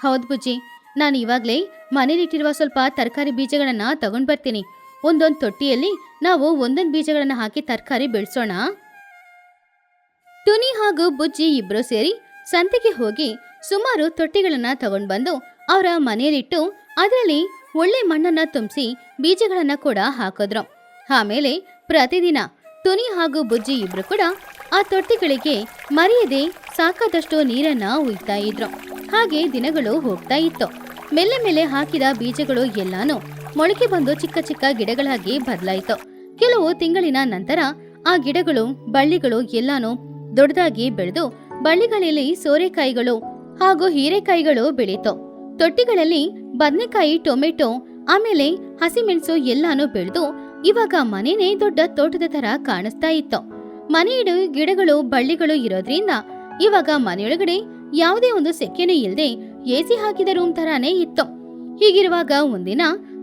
ಹೌದು ಬುಜ್ಜಿ. ನಾನು ಇವಾಗಲೇ ಮನೇಲಿಟ್ಟಿರುವ ಸ್ವಲ್ಪ ತರಕಾರಿ ಬೀಜಗಳನ್ನ ತಗೊಂಡ್ ಬರ್ತೀನಿ. ಒಂದೊಂದು ತೊಟ್ಟಿಯಲ್ಲಿ ನಾವು ಒಂದೊಂದು ಬೀಜಗಳನ್ನ ಹಾಕಿ ತರಕಾರಿ ಬೆಳೆಸೋಣ. ಟುನಿ ಹಾಗೂ ಬುಜ್ಜಿ ಇಬ್ರು ಸೇರಿ ಸಂತೆಗೆ ಹೋಗಿ ಸುಮಾರು ತೊಟ್ಟಿಗಳನ್ನ ತಗೊಂಡ್ ಬಂದು ಅವರ ಮನೆಯಲ್ಲಿಟ್ಟು ಅದರಲ್ಲಿ ಒಳ್ಳೆ ಮಣ್ಣನ್ನ ತುಂಬಿಸಿ ಬೀಜಗಳನ್ನ ಕೂಡ ಹಾಕಿದ್ರು. ಆಮೇಲೆ ಪ್ರತಿದಿನ ಟುನಿ ಹಾಗೂ ಬುಜ್ಜಿ ಇಬ್ರು ಕೂಡ ಆ ತೊಟ್ಟಿಗಳಿಗೆ ಮರೆಯದೆ ಸಾಕಾದಷ್ಟು ನೀರನ್ನ ಉಯ್ತಾ ಇದ್ರು. ಹಾಗೆ ದಿನಗಳು ಹೋಗ್ತಾ ಇತ್ತು. ಮೆಲ್ಲೆ ಮೇಲೆ ಹಾಕಿದ ಬೀಜಗಳು ಎಲ್ಲಾನು ಮೊಳಕೆ ಬಂದು ಚಿಕ್ಕ ಚಿಕ್ಕ ಗಿಡಗಳಾಗಿ ಬದಲಾಯಿತು. ಕೆಲವು ತಿಂಗಳಿನ ನಂತರ ಆ ಗಿಡಗಳು ಬಳ್ಳಿಗಳು ಎಲ್ಲಾನು ದೊಡ್ಡದಾಗಿ ಬೆಳೆದು ಬಳ್ಳಿಗಳಲ್ಲಿ ಸೋರೆಕಾಯಿಗಳು ಹಾಗೂ ಹೀರೆಕಾಯಿಗಳು ಬೆಳೀತು. ತೊಟ್ಟಿಗಳಲ್ಲಿ ಬದನೆಕಾಯಿ, ಟೊಮೆಟೊ, ಆಮೇಲೆ ಹಸಿಮೆಣಸು ಎಲ್ಲಾನು ಬೆಳೆದು ಇವಾಗ ಮನೆನೇ ದೊಡ್ಡ ತೋಟದ ತರ ಕಾಣಿಸ್ತಾ ಇತ್ತು. ಮನೆಯಡು ಗಿಡಗಳು ಬಳ್ಳಿಗಳು ಇರೋದ್ರಿಂದ ಇವಾಗ ಮನೆಯೊಳಗಡೆ ಯಾವುದೇ ಒಂದು ಸೆಕೆನೂ ಇಲ್ಲದೆ ಎಸಿ ಹಾಕಿದ ರೂಮ್ ತರಾನೇ ಇತ್ತು. ಹೀಗಿರುವಾಗ ಒಂದಿನ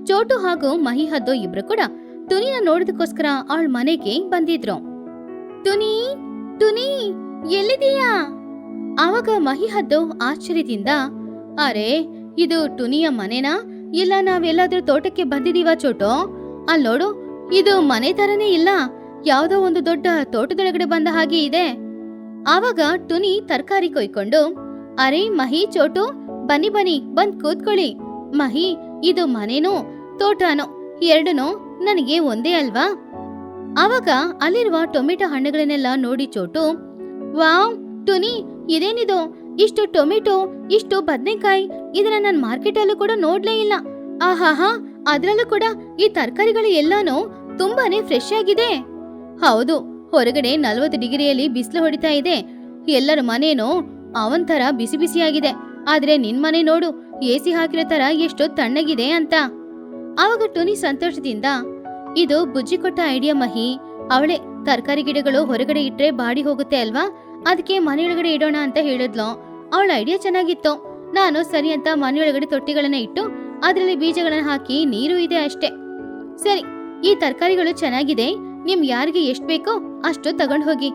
ಚೋಟು ಹಾಗೂ ಮಹಿಹದ್ದು ಇಬ್ರು ಕೂಡ ಟುನಿನ ನೋಡೋದಕ್ಕೋಸ್ಕರ ಅವಳ ಮನೆಗೆ ಬಂದಿದ್ರು. ಟುನಿ, ಟುನಿ, ಎಲ್ಲಿದೀಯಾ? ಆವಾಗ ಮಹಿಹದ್ದು ಆಶ್ಚರ್ಯದಿಂದ, ಅರೆ, ಇದು ಟುನಿಯ ಮನೆನಾ ಇಲ್ಲ ನಾವೆಲ್ಲಾದ್ರೂ ತೋಟಕ್ಕೆ ಬಂದಿದೀವ ಚೋಟು? ಅಲ್ಲಿ ನೋಡು, ಇದು ಮನೆ ತರನೇ ಇಲ್ಲ, ಯಾವುದೋ ಒಂದು ದೊಡ್ಡ ತೋಟದೊಳಗಡೆ ಬಂದ ಹಾಗೆ ಇದೆ. ಆವಾಗ ಟುನಿ ತರಕಾರಿ ಕೊಯ್ಕೊಂಡು, ಅರೆ ಮಹಿ, ಚೋಟು, ಬನ್ನಿ ಬನ್ನಿ, ಬಂದ್ ಕೂತ್ಕೊಳ್ಳಿ. ಮಹಿ, ಇದು ಮನೇನೋ ತೋಟನೋ ಎರಡನೋ ನನಗೆ ಒಂದೇ ಅಲ್ವಾ? ಆವಾಗ ಅಲ್ಲಿರುವ ಟೊಮೆಟೊ ಹಣ್ಣುಗಳನ್ನೆಲ್ಲ ನೋಡಿ ಚೋಟು, ವಾವ್ ಟುನಿ, ಇದೇನಿದು? ಇಷ್ಟು ಟೊಮೆಟೊ, ಇಷ್ಟು ಬದನೆಕಾಯಿ, ಇದನ್ನ ನಾನು ಮಾರ್ಕೆಟ್ ಅಲ್ಲೂ ಕೂಡ ನೋಡ್ಲೇ ಇಲ್ಲ. ಆಹಾಹಾ, ಅದ್ರಲ್ಲೂ ಕೂಡ ಈ ತರಕಾರಿಗಳು ಎಲ್ಲಾನು ತುಂಬಾನೇ ಫ್ರೆಶ್ ಆಗಿದೆ. ಹೌದು, ಹೊರಗಡೆ 40 ಡಿಗ್ರಿಯಲ್ಲಿ ಬಿಸಿಲು ಹೊಡಿತಾ ಇದೆ. ಎಲ್ಲರ ಮನೇನೋ ಅವನ್ ತರ ಬಿಸಿ ಬಿಸಿಯಾಗಿದೆ. ಆದ್ರೆ ನಿನ್ ಮನೆ ನೋಡು, ಎಸಿ ಹಾಕಿರೋ ತರ ಎಷ್ಟು ತಣ್ಣಗಿದೆ ಅಂತ. ಆವಾಗ ಟುನಿ ಸಂತೋಷದಿಂದ, ಇದು ಬುಜ್ಜಿ ಕೊಟ್ಟ ಐಡಿಯಾ ಮಹಿ. ಅವಳೇ ತರಕಾರಿ ಗಿಡಗಳು ಹೊರಗಡೆ ಇಟ್ರೆ ಬಾಡಿ ಹೋಗುತ್ತೆ ಅಲ್ವಾ, ಅದಕ್ಕೆ ಮನೆಯೊಳಗಡೆ ಇಡೋಣ ಅಂತ ಹೇಳಿದ್ಲು. ಅವಳ ಐಡಿಯಾ ಚೆನ್ನಾಗಿತ್ತು. ನಾನು ಸರಿ ಅಂತ ಮನೆಯೊಳಗಡೆ ತೊಟ್ಟಿಗಳನ್ನ ಇಟ್ಟು ಅದರಲ್ಲಿ ಬೀಜಗಳನ್ನ ಹಾಕಿ ನೀರು ಇದೆ ಅಷ್ಟೇ. ಸರಿ, ಈ ತರಕಾರಿಗಳು ಚೆನ್ನಾಗಿದೆ, ನಿಮ್ ಯಾರಿಗೆ ಎಷ್ಟು ಬೇಕೋ ಅಷ್ಟು ತಗೊಂಡ್ ಹೋಗಿ.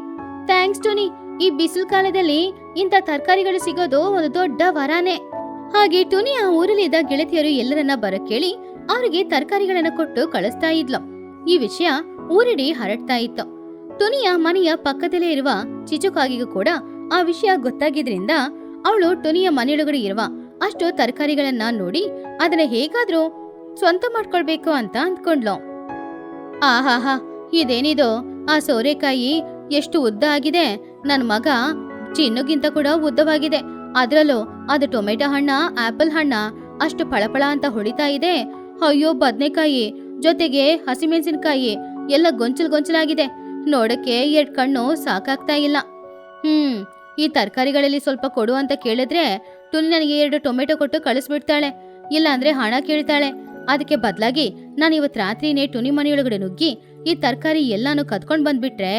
ಥ್ಯಾಂಕ್ಸ್ ಟುನಿ, ಈ ಬಿಸಿಲು ಕಾಲದಲ್ಲಿ ಇಂಥ ತರಕಾರಿಗಳು ಸಿಗೋದು ಒಂದು ದೊಡ್ಡ ವರಾನೇ. ಹಾಗೆ ಟುನಿ ಆ ಊರಲ್ಲಿದ್ದ ಗೆಳತಿಯರು ಎಲ್ಲರನ್ನ ಬರಕೇಳಿ ಅವರಿಗೆ ತರಕಾರಿಗಳನ್ನ ಕೊಟ್ಟು ಕಳಿಸ್ತಾ ಇದ್ಲು. ಈ ವಿಷಯ ಊರಿಡೀ ಹರಡ್ತಾ ಇತ್ತು. ಟುನಿಯ ಮನೆಯ ಪಕ್ಕದಲ್ಲೇ ಇರುವ ಚಿಚುಕಾಗಿಗೂ ಕೂಡ ಆ ವಿಷಯ ಗೊತ್ತಾಗಿದ್ರಿಂದ ಅವಳು ಟುನಿಯ ಮನೆಯೊಳಗಡೆ ಇರುವ ಅಷ್ಟು ತರಕಾರಿಗಳನ್ನ ನೋಡಿ ಅದನ್ನ ಹೇಗಾದ್ರೂ ಸ್ವಂತ ಮಾಡ್ಕೊಳ್ಬೇಕು ಅಂತ ಅಂದ್ಕೊಂಡ್ಲು. ಆಹಾಹಾ, ಇದೇನಿದು? ಆ ಸೋರೆಕಾಯಿ ಎಷ್ಟು ಉದ್ದ ಆಗಿದೆ! ನನ್ ಮಗ ಚಿನ್ನುಗಿಂತ ಕೂಡ ಉದ್ದವಾಗಿದೆ. ಅದ್ರಲ್ಲೂ ಅದು ಟೊಮೆಟೊ ಹಣ್ಣ, ಆಪಲ್ ಹಣ್ಣ ಅಷ್ಟು ಫಳಫಳ ಅಂತ ಹೊಡಿತಾ ಇದೆ. ಅಯ್ಯೋ, ಬದ್ನೆಕಾಯಿ ಜೊತೆಗೆ ಹಸಿಮೆಣಸಿನಕಾಯಿ ಎಲ್ಲ ಗೊಂಚಲಾಗಿದೆ. ನೋಡಕ್ಕೆ 2 ಕಣ್ಣು ಸಾಕಾಗ್ತಾ ಇಲ್ಲ. ಈ ತರಕಾರಿಗಳಲ್ಲಿ ಸ್ವಲ್ಪ ಕೊಡು ಅಂತ ಕೇಳಿದ್ರೆ ಟುನಿ ನನಗೆ 2 ಟೊಮೆಟೊ ಕೊಟ್ಟು ಕಳಿಸ್ಬಿಡ್ತಾಳೆ, ಇಲ್ಲಾಂದ್ರೆ ಹಣ ಕೇಳ್ತಾಳೆ. ಅದಕ್ಕೆ ಬದಲಾಗಿ ನಾನು ಇವತ್ತು ರಾತ್ರಿನೇ ಟುನಿ ಮನೆಯೊಳಗಡೆ ನುಗ್ಗಿ ಈ ತರಕಾರಿ ಎಲ್ಲಾನು ಕದ್ಕೊಂಡ್ ಬಂದ್ಬಿಟ್ರೆ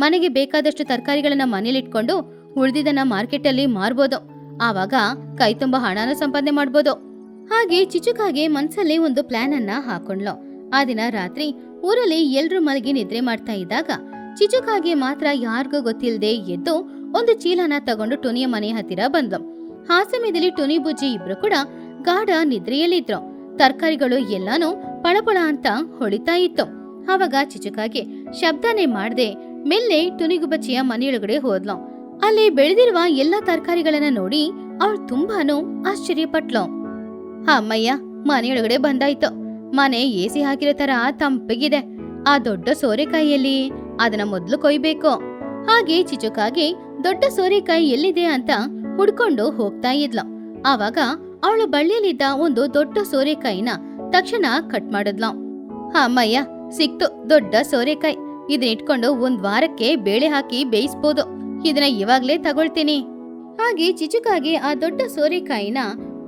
ಮನೆಗೆ ಬೇಕಾದಷ್ಟು ತರಕಾರಿಗಳನ್ನ ಮನೇಲಿಟ್ಕೊಂಡು ಉಳಿದಿದ್ದನ್ನ ಮಾರ್ಕೆಟಲ್ಲಿ ಮಾರ್ಬೋದು. ಆವಾಗ ಕೈ ತುಂಬ ಹಣನ ಸಂಪಾದನೆ ಮಾಡ್ಬೋದು. ಹಾಗೆ ಚಿಚುಕಾಗೆ ಮನ್ಸಲ್ಲಿ ಒಂದು ಪ್ಲಾನ್ ಅನ್ನ ಹಾಕೊಂಡ್ಲು. ಆ ದಿನ ರಾತ್ರಿ ಊರಲ್ಲಿ ಎಲ್ರೂ ಮಲಗಿ ನಿದ್ರೆ ಮಾಡ್ತಾ ಇದ್ದಾಗ ಚಿಚುಕಾಗೆ ಮಾತ್ರ ಯಾರಿಗೂ ಗೊತ್ತಿಲ್ಲದೆ ಎದ್ದು ಒಂದು ಚೀಲನ ತಗೊಂಡು ಟುನಿಯ ಮನೆ ಹತ್ತಿರ ಬಂದ್ಲು. ಆ ಸಮಯದಲ್ಲಿ ಟುನಿ ಬುಜ್ಜಿ ಇಬ್ರು ಕೂಡ ಗಾಢ ನಿದ್ರೆಯಲ್ಲಿದ್ರು. ತರಕಾರಿಗಳು ಎಲ್ಲಾನು ಪಳಪಳ ಅಂತ ಹೊಳಿತಾ ಇತ್ತು. ಆವಾಗ ಚಿಚುಕಾಗೆ ಶಬ್ದನೇ ಮಾಡದೆ ಮೆಲ್ಲೆ ಟುನಿಗುಬಚ್ಚಿಯ ಮನೆಯೊಳಗಡೆ ಹೋದ್ಲು. ಅಲ್ಲಿ ಬೆಳೆದಿರುವ ಎಲ್ಲಾ ತರಕಾರಿಗಳನ್ನ ನೋಡಿ ಅವಳು ತುಂಬಾನು ಆಶ್ಚರ್ಯಪಟ್ಲು. ಅಮ್ಮಯ್ಯ, ಮನೆಯೊಳಗಡೆ ಬಂದಾಯ್ತು. ಮನೆ ಎಸಿ ಹಾಕಿರೋ ತರ ತಂಪಗಿದೆ. ಆ ದೊಡ್ಡ ಸೋರೆಕಾಯಿಯಲ್ಲಿ ಅದನ್ನ ಮೊದ್ಲು ಕೊಯ್ಬೇಕು. ಹಾಗೆ ಚಿಚುಕಾಗೆ ದೊಡ್ಡ ಸೋರೆಕಾಯಿ ಎಲ್ಲಿದೆ ಅಂತ ಹುಡ್ಕೊಂಡು ಹೋಗ್ತಾ ಇದ್ಲು. ಆವಾಗ ಅವಳು ಬಳ್ಳಿಯಲ್ಲಿದ್ದ ಒಂದು ದೊಡ್ಡ ಸೋರೆಕಾಯಿನ ತಕ್ಷಣ ಕಟ್ ಮಾಡಿದ್ಲು. ಅಮ್ಮಯ್ಯ, ಸಿಕ್ತು ದೊಡ್ಡ ಸೋರೆಕಾಯಿ. ಇದನ್ನ ಇಟ್ಕೊಂಡು 1 ವಾರಕ್ಕೆ ಬೇಳೆ ಹಾಕಿ ಬೇಯಿಸ್ಬೋದು. ಇದನ್ನ ಇವಾಗ್ಲೇ ತಗೊಳ್ತೀನಿ. ಹಾಗೆ ಚಿಚುಕಾಗೆ ಆ ದೊಡ್ಡ ಸೋರೆಕಾಯಿನ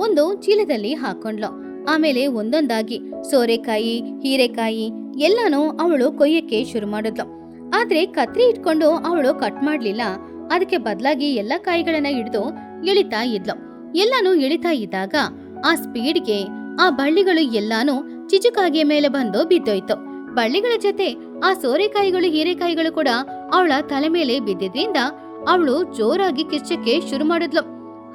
ಒಂದು ಚೀಲದಲ್ಲಿ ಹಾಕೊಂಡ್ಲು. ಆಮೇಲೆ ಒಂದೊಂದಾಗಿ ಸೋರೆಕಾಯಿ, ಹೀರೆಕಾಯಿ ಎಲ್ಲಾನು ಅವಳು ಕೊಯ್ಯಕ್ಕೆ ಶುರು ಮಾಡಿದ್ಲು. ಆದ್ರೆ ಕತ್ರಿ ಇಟ್ಕೊಂಡು ಅವಳು ಕಟ್ ಮಾಡ್ಲಿಲ್ಲ. ಅದಕ್ಕೆ ಬದಲಾಗಿ ಎಲ್ಲ ಕಾಯಿಗಳನ್ನ ಹಿಡಿದು ಎಳಿತಾ ಇದ್ಲು. ಎಲ್ಲಾನು ಎಳಿತಾ ಇದ್ದಾಗ ಆ ಸ್ಪೀಡ್ಗೆ ಆ ಬಳ್ಳಿಗಳು ಎಲ್ಲಾನು ಚಿಚುಕಾಗಿಯ ಮೇಲೆ ಬಂದು ಬಿದ್ದೋಯ್ತು. ಬಳ್ಳಿಗಳ ಜೊತೆ ಆ ಸೋರೆಕಾಯಿಗಳು ಹೀರೆಕಾಯಿಗಳು ಕೂಡ ಅವಳ ತಲೆ ಮೇಲೆ ಬಿದ್ದಿದ್ರಿಂದ ಅವಳು ಜೋರಾಗಿ ಕಿರ್ಚಕ್ಕೆ ಶುರು ಮಾಡಿದ್ಲು.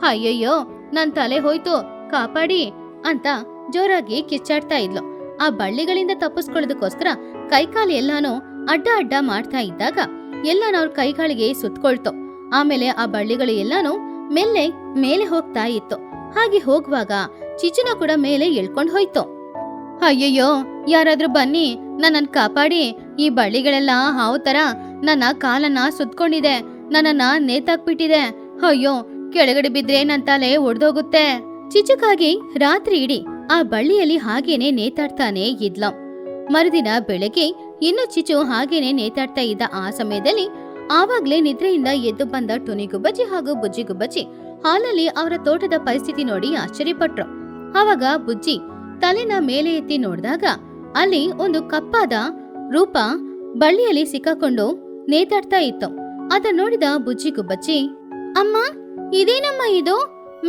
ಅಯ್ಯಯ್ಯೋ, ನನ್ ತಲೆ ಹೋಯ್ತು, ಕಾಪಾಡಿ ಅಂತ ಜೋರಾಗಿ ಕಿಚ್ಚಾಡ್ತಾ ಇದ್ಲು. ಆ ಬಳ್ಳಿಗಳಿಂದ ತಪ್ಪಿಸ್ಕೊಳ್ಳೋದಕ್ಕೋಸ್ಕರ ಕೈಕಾಲು ಎಲ್ಲಾನು ಅಡ್ಡ ಅಡ್ಡ ಮಾಡ್ತಾ ಇದ್ದಾಗ ಎಲ್ಲಾನು ಅವ್ರ ಕೈಗಳಿಗೆ ಸುತ್ಕೊಳ್ತು. ಆಮೇಲೆ ಆ ಬಳ್ಳಿಗಳು ಎಲ್ಲಾನು ಮೆಲ್ಲೆ ಮೇಲೆ ಹೋಗ್ತಾ ಇತ್ತು. ಹಾಗೆ ಹೋಗುವಾಗ ಚಿಚುನ ಕೂಡ ಮೇಲೆ ಎಳ್ಕೊಂಡ್ ಹೋಯ್ತು. ಅಯ್ಯಯ್ಯೋ, ಯಾರಾದ್ರೂ ಬನ್ನಿ, ನನ್ನನ್ ಕಾಪಾಡಿ. ಈ ಬಳ್ಳಿಗಳೆಲ್ಲ ಹಾವು ತರ ನನ್ನ ಕಾಲನ್ನ ಸುತ್ಕೊಂಡಿದೆ, ನನ್ನನ್ನ ನೇತಾಕ್ಬಿಟ್ಟಿದೆ. ಅಯ್ಯೋ, ಕೆಳಗಡೆ ಬಿದ್ರೆ ನನ್ ತಲೆ ಒಡ್ದೋಗುತ್ತೆ. ಚಿಚುಕಾಗಿ ರಾತ್ರಿ ಇಡೀ ಆ ಬಳ್ಳಿಯಲ್ಲಿ ಹಾಗೇನೆ ನೇತಾಡ್ತಾನೆ ಇದ್ಲ. ಮರುದಿನ ಬೆಳಗ್ಗೆ ಇನ್ನು ಚಿಚು ಹಾಗೇನೆ ನೇತಾಡ್ತಾ ಇದ್ದ ಆ ಸಮಯದಲ್ಲಿ ಆವಾಗ್ಲೇ ನಿದ್ರೆಯಿಂದ ಎದ್ದು ಬಂದ ಟುನಿ ಗುಬ್ಬಚ್ಚಿ ಹಾಗೂ ಬುಜ್ಜಿ ಗುಬ್ಬಚ್ಚಿ ಹಾಲಲ್ಲಿ ಅವರ ತೋಟದ ಪರಿಸ್ಥಿತಿ ನೋಡಿ ಆಶ್ಚರ್ಯಪಟ್ರು. ಆವಾಗ ಬುಜ್ಜಿ ತಲೆನ ಮೇಲೆ ಎತ್ತಿ ನೋಡಿದಾಗ ಅಲ್ಲಿ ಒಂದು ಕಪ್ಪಾದ ರೂಪ ಬಳ್ಳಿಯಲ್ಲಿ ಸಿಕ್ಕಾಕೊಂಡು ನೇತಾಡ್ತಾ ಇತ್ತು. ಅದನ್ನ ನೋಡಿದ ಬುಜ್ಜಿ ಗುಬ್ಬಚ್ಚಿ, ಅಮ್ಮ, ಇದೇನಮ್ಮ ಇದು?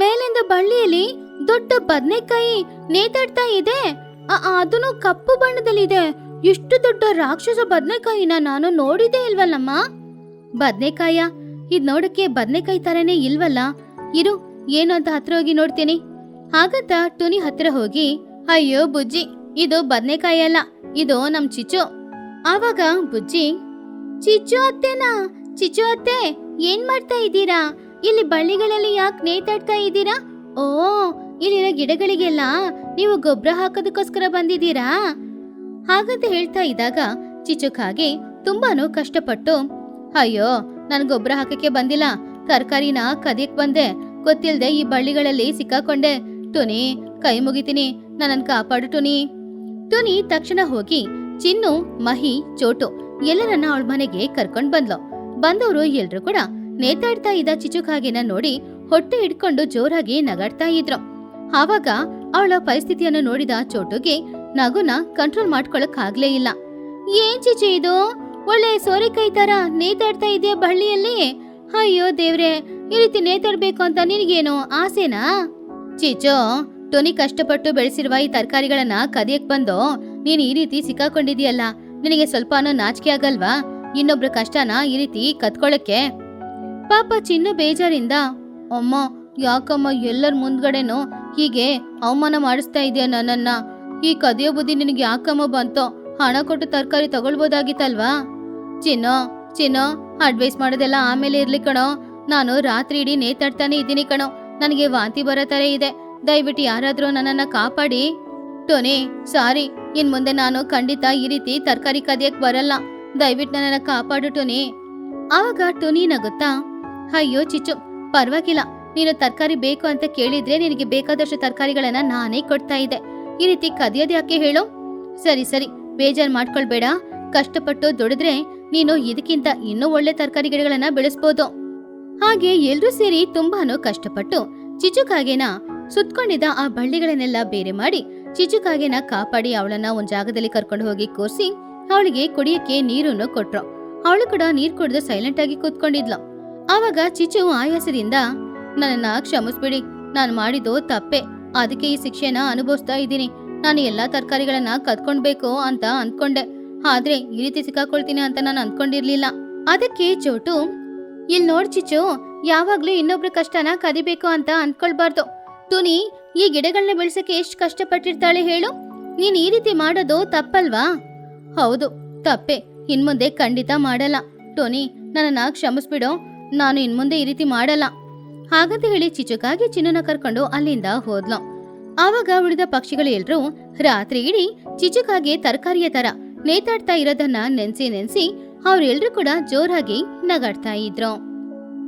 ಮೇಲಿಂದ ಬಳ್ಳಿಯಲ್ಲಿ ದೊಡ್ಡ ಬದ್ನೆಕಾಯಿ ನೇತಾಡ್ತಾ ಇದೆ. ಅದನ್ನು ಕಪ್ಪು ಬಣ್ಣದಲ್ಲಿದೆ. ಎಷ್ಟು ದೊಡ್ಡ ರಾಕ್ಷಸ ಬದ್ನೆಕಾಯಿನ ನಾನು ನೋಡಿದೇ ಇಲ್ವಲ್ಲಮ್ಮ. ಬದ್ನೆಕಾಯ? ಇದ್ ನೋಡಕ್ಕೆ ಬದ್ನೆಕಾಯಿ ತರನೇ ಇಲ್ವಲ್ಲ. ಇರು, ಏನು ಅಂತ ಹತ್ರ ಹೋಗಿ ನೋಡ್ತೀನಿ. ಹಾಗಂತ ಟುನಿ ಹತ್ರ ಹೋಗಿ, ಅಯ್ಯೋ ಬುಜ್ಜಿ, ಇದು ಬದ್ನೆಕಾಯಿ ಅಲ್ಲ, ಇದು ನಮ್ ಚಿಚು. ಆವಾಗ ಬುಜ್ಜಿ, ಚಿಚು ಅತ್ತೆನಾ? ಚಿಚು ಅತ್ತೆ, ಏನ್ ಮಾಡ್ತಾ ಇದ್ದೀರಾ? ಇಲ್ಲಿ ಬಳ್ಳಿಗಳಲ್ಲಿ ಯಾಕೆ ನೇತಾಡ್ತಾ ಇದ್ದೀರಾ? ಓ, ಇಲ್ಲಿರೋ ಗಿಡಗಳಿಗೆಲ್ಲ ನೀವು ಗೊಬ್ಬರ ಹಾಕೋದಕ್ಕೋಸ್ಕರ ಬಂದಿದ್ದೀರಾ? ಹಾಗಂತ ಹೇಳ್ತಾ ಇದ್ದಾಗ ಚಿಚುಕಾಗೆ ತುಂಬಾನು ಕಷ್ಟಪಟ್ಟು, ಅಯ್ಯೋ, ನನ್ ಗೊಬ್ಬರ ಹಾಕಕ್ಕೆ ಬಂದಿಲ್ಲ, ತರಕಾರಿನ ಕದಿಯಕ್ ಬಂದೆ, ಗೊತ್ತಿಲ್ದೆ ಈ ಬಳ್ಳಿಗಳಲ್ಲಿ ಸಿಕ್ಕಾಕೊಂಡೆ. ಟುನಿ, ಕೈ ಮುಗಿತೀನಿ, ನನ್ನನ್ ಕಾಪಾಡು ಟುನಿ. ಟುನಿ ತಕ್ಷಣ ಹೋಗಿ ಚಿನ್ನು, ಮಹಿ, ಚೋಟು ಎಲ್ಲರನ್ನ ಅವಳ ಮನೆಗೆ ಕರ್ಕೊಂಡ್ ಬಂದ್ಲು. ಬಂದವರು ಎಲ್ರು ಕೂಡ ನೇತಾಡ್ತಾ ಇದ್ದ ಚಿಚುಕಾಗೆನ ನೋಡಿ ಹೊಟ್ಟೆ ಹಿಡ್ಕೊಂಡು ಜೋರಾಗಿ ನಗಾಡ್ತಾ ಇದ್ರು. ಆವಾಗ ಅವಳ ಪರಿಸ್ಥಿತಿಯನ್ನು ನೋಡಿದ ಚೋಟುಗೆ ನಗುನ ಕಂಟ್ರೋಲ್ ಮಾಡ್ಕೊಳಕ್ ಆಗ್ಲೇ ಇಲ್ಲ. ಏನ್ ಚಿಚು ಇದು? ಒಳ್ಳೆ ಸೋರೆಕಾಯಿ ತರ ನೇತಾಡ್ತಾ ಇದೆಯಾ ಬಳ್ಳಿಯಲ್ಲಿ? ಅಯ್ಯೋ ದೇವ್ರೆ, ಈ ರೀತಿ ನೇತಾಡ್ಬೇಕು ಅಂತ ನಿನಗೇನು ಆಸೆನಾ? ಚಿಚು, ಟೊನಿ ಕಷ್ಟಪಟ್ಟು ಬೆಳೆಸಿರುವ ಈ ತರಕಾರಿಗಳನ್ನ ಕದಿಯಕ್ ಬಂದು ನೀನ್ ಈ ರೀತಿ ಸಿಕ್ಕಾಕೊಂಡಿದೀಯಲ್ಲ, ನಿನಗೆ ಸ್ವಲ್ಪನೂ ನಾಚಿಕೆ ಆಗಲ್ವಾ? ಇನ್ನೊಬ್ರ ಕಷ್ಟನ ಈ ರೀತಿ ಕತ್ಕೊಳಕ್ಕೆ? ಪಾಪ ಚಿನ್ನು ಬೇಜಾರಿಂದ, ಅಮ್ಮ, ಯಾಕಮ್ಮ ಎಲ್ಲರ ಮುಂದ್ಗಡೆನೂ ಹೀಗೆ ಅವಮಾನ ಮಾಡಿಸ್ತಾ ಇದೆಯಾ ನನ್ನನ್ನ? ಈ ಕದಿಯೋ ಬುದ್ಧಿ ನಿನಗೆ ಯಾಕಮ್ಮ ಬಂತೋ? ಹಣ ಕೊಟ್ಟು ತರಕಾರಿ ತಗೊಳ್ಬೋದಾಗಿತ್ತಲ್ವಾ? ಚಿನ್ನು, ಅಡ್ವೈಸ್ ಮಾಡೋದೆಲ್ಲ ಆಮೇಲೆ ಇರ್ಲಿ ಕಣೋ. ನಾನು ರಾತ್ರಿ ಇಡೀ ನೇತಾಡ್ತಾನೆ ಇದ್ದೀನಿ ಕಣೋ, ನನಗೆ ವಾಂತಿ ಬರೋ ತರ ಇದೆ. ದಯವಿಟ್ಟು ಯಾರಾದ್ರೂ ನನ್ನನ್ನ ಕಾಪಾಡಿ. ಟೋನಿ, ಸಾರಿ, ಇನ್ ಮುಂದೆ ನಾನು ಖಂಡಿತ ಈ ರೀತಿ ತರಕಾರಿ ಕದಿಯಕ್ ಬರಲ್ಲ. ದಯವಿಟ್ಟು ನನ್ನನ್ನ ಕಾಪಾಡು ಟೋನಿ. ಆವಾಗ ಟೋನಿ ನಗುತ್ತಾ, ಅಯ್ಯೋ ಚಿಚ್ಚು, ಪರವಾಗಿಲ್ಲ, ನೀನು ತರಕಾರಿ ಬೇಕು ಅಂತ ಕೇಳಿದ್ರೆ ನಿನಗೆ ಬೇಕಾದಷ್ಟು ತರಕಾರಿಗಳನ್ನ ನಾನೇ ಕೊಡ್ತಾ ಇದ್ದೆ. ಈ ರೀತಿ ಕದಿಯೋದು ಯಾಕೆ ಹೇಳು? ಸರಿ, ಬೇಜಾರ್ ಮಾಡ್ಕೊಳ್ಬೇಡ. ಕಷ್ಟಪಟ್ಟು ದುಡಿದ್ರೆ ನೀನು ಇದಕ್ಕಿಂತ ಇನ್ನೂ ಒಳ್ಳೆ ತರಕಾರಿ ಗಿಡಗಳನ್ನ ಬೆಳೆಸ್ಬೋದು. ಹಾಗೆ ಎಲ್ರೂ ಸೇರಿ ತುಂಬಾನು ಕಷ್ಟಪಟ್ಟು ಚಿಚುಕಾಗೆನ ಸುತ್ಕೊಂಡಿದ್ದ ಆ ಬಳ್ಳಿಗಳನ್ನೆಲ್ಲ ಬೇರೆ ಮಾಡಿ ಚಿಚುಕಾಗೆನ ಕಾಪಾಡಿ ಅವಳನ್ನ ಒಂದ್ ಜಾಗದಲ್ಲಿ ಕರ್ಕೊಂಡು ಹೋಗಿ ಕೂರ್ಸಿ ಅವಳಿಗೆ ಕುಡಿಯಕ್ಕೆ ನೀರನ್ನು ಕೊಟ್ರು. ಅವಳು ಕೂಡ ನೀರ್ ಕುಡಿದು ಸೈಲೆಂಟ್ ಆಗಿ ಕೂತ್ಕೊಂಡಿದ್ಲು. ಆವಾಗ ಚಿಚು ಆಯಾಸದಿಂದ, ನನ್ನನ್ನ ಕ್ಷಮಿಸ್ಬಿಡಿ, ನಾನು ಮಾಡಿದ್ದು ತಪ್ಪೆ, ಅದಕ್ಕೆ ಈ ಶಿಕ್ಷೆನ ಅನುಭವಿಸ್ತಾ ಇದ್ದೀನಿ. ನಾನು ಎಲ್ಲಾ ತರಕಾರಿಗಳನ್ನ ಕದ್ಕೊಂಡ್ಬೇಕು ಅಂತ ಅಂದ್ಕೊಂಡೆ, ಆದ್ರೆ ಈ ರೀತಿ ಸಿಕ್ಕಾಕೊಳ್ತೀನಿ ಅಂತ ನಾನು ಅಂದ್ಕೊಂಡಿರ್ಲಿಲ್ಲ. ಅದಕ್ಕೆ ಚೋಟು, ಇಲ್ ನೋಡ್ ಚಿಚು, ಯಾವಾಗ್ಲೂ ಇನ್ನೊಬ್ರ ಕಷ್ಟನ ಕದಿಬೇಕು ಅಂತ ಅಂದ್ಕೊಳ್ಬಾರ್ದು. ಟುನಿ ಈ ಗಿಡಗಳನ್ನ ಬೆಳೆಸಕ್ಕೆ ಎಷ್ಟು ಕಷ್ಟಪಟ್ಟಿರ್ತಾಳೆ ಹೇಳು? ನೀನ್ ಈ ರೀತಿ ಮಾಡೋದು ತಪ್ಪಲ್ವಾ? ಹೌದು, ತಪ್ಪೆ. ಇನ್ಮುಂದೆ ಖಂಡಿತ ಮಾಡಲ್ಲ. ಟೋನಿ, ನನ್ನನ್ನ ಕ್ಷಮಿಸ್ಬಿಡೋ, ನಾನು ಇನ್ಮುಂದೆ ಈ ರೀತಿ ಮಾಡಲ್ಲ. ಹಾಗಂತ ಹೇಳಿ ಚಿಚುಕಾಗಿ ಚಿನ್ನನ ಕರ್ಕೊಂಡು ಅಲ್ಲಿಂದ ಹೋದ್ಲು. ಆವಾಗ ಉಳಿದ ಪಕ್ಷಿಗಳು ಎಲ್ರೂ ರಾತ್ರಿ ಇಡೀ ಚಿಚುಕಾಗೆ ತರಕಾರಿಯ ತರ ನೇತಾಡ್ತಾ ಇರೋದನ್ನ ನೆನ್ಸಿ ಅವ್ರೆಲ್ರೂ ಕೂಡ ಜೋರಾಗಿ ನಗಾಡ್ತಾ ಇದ್ರು.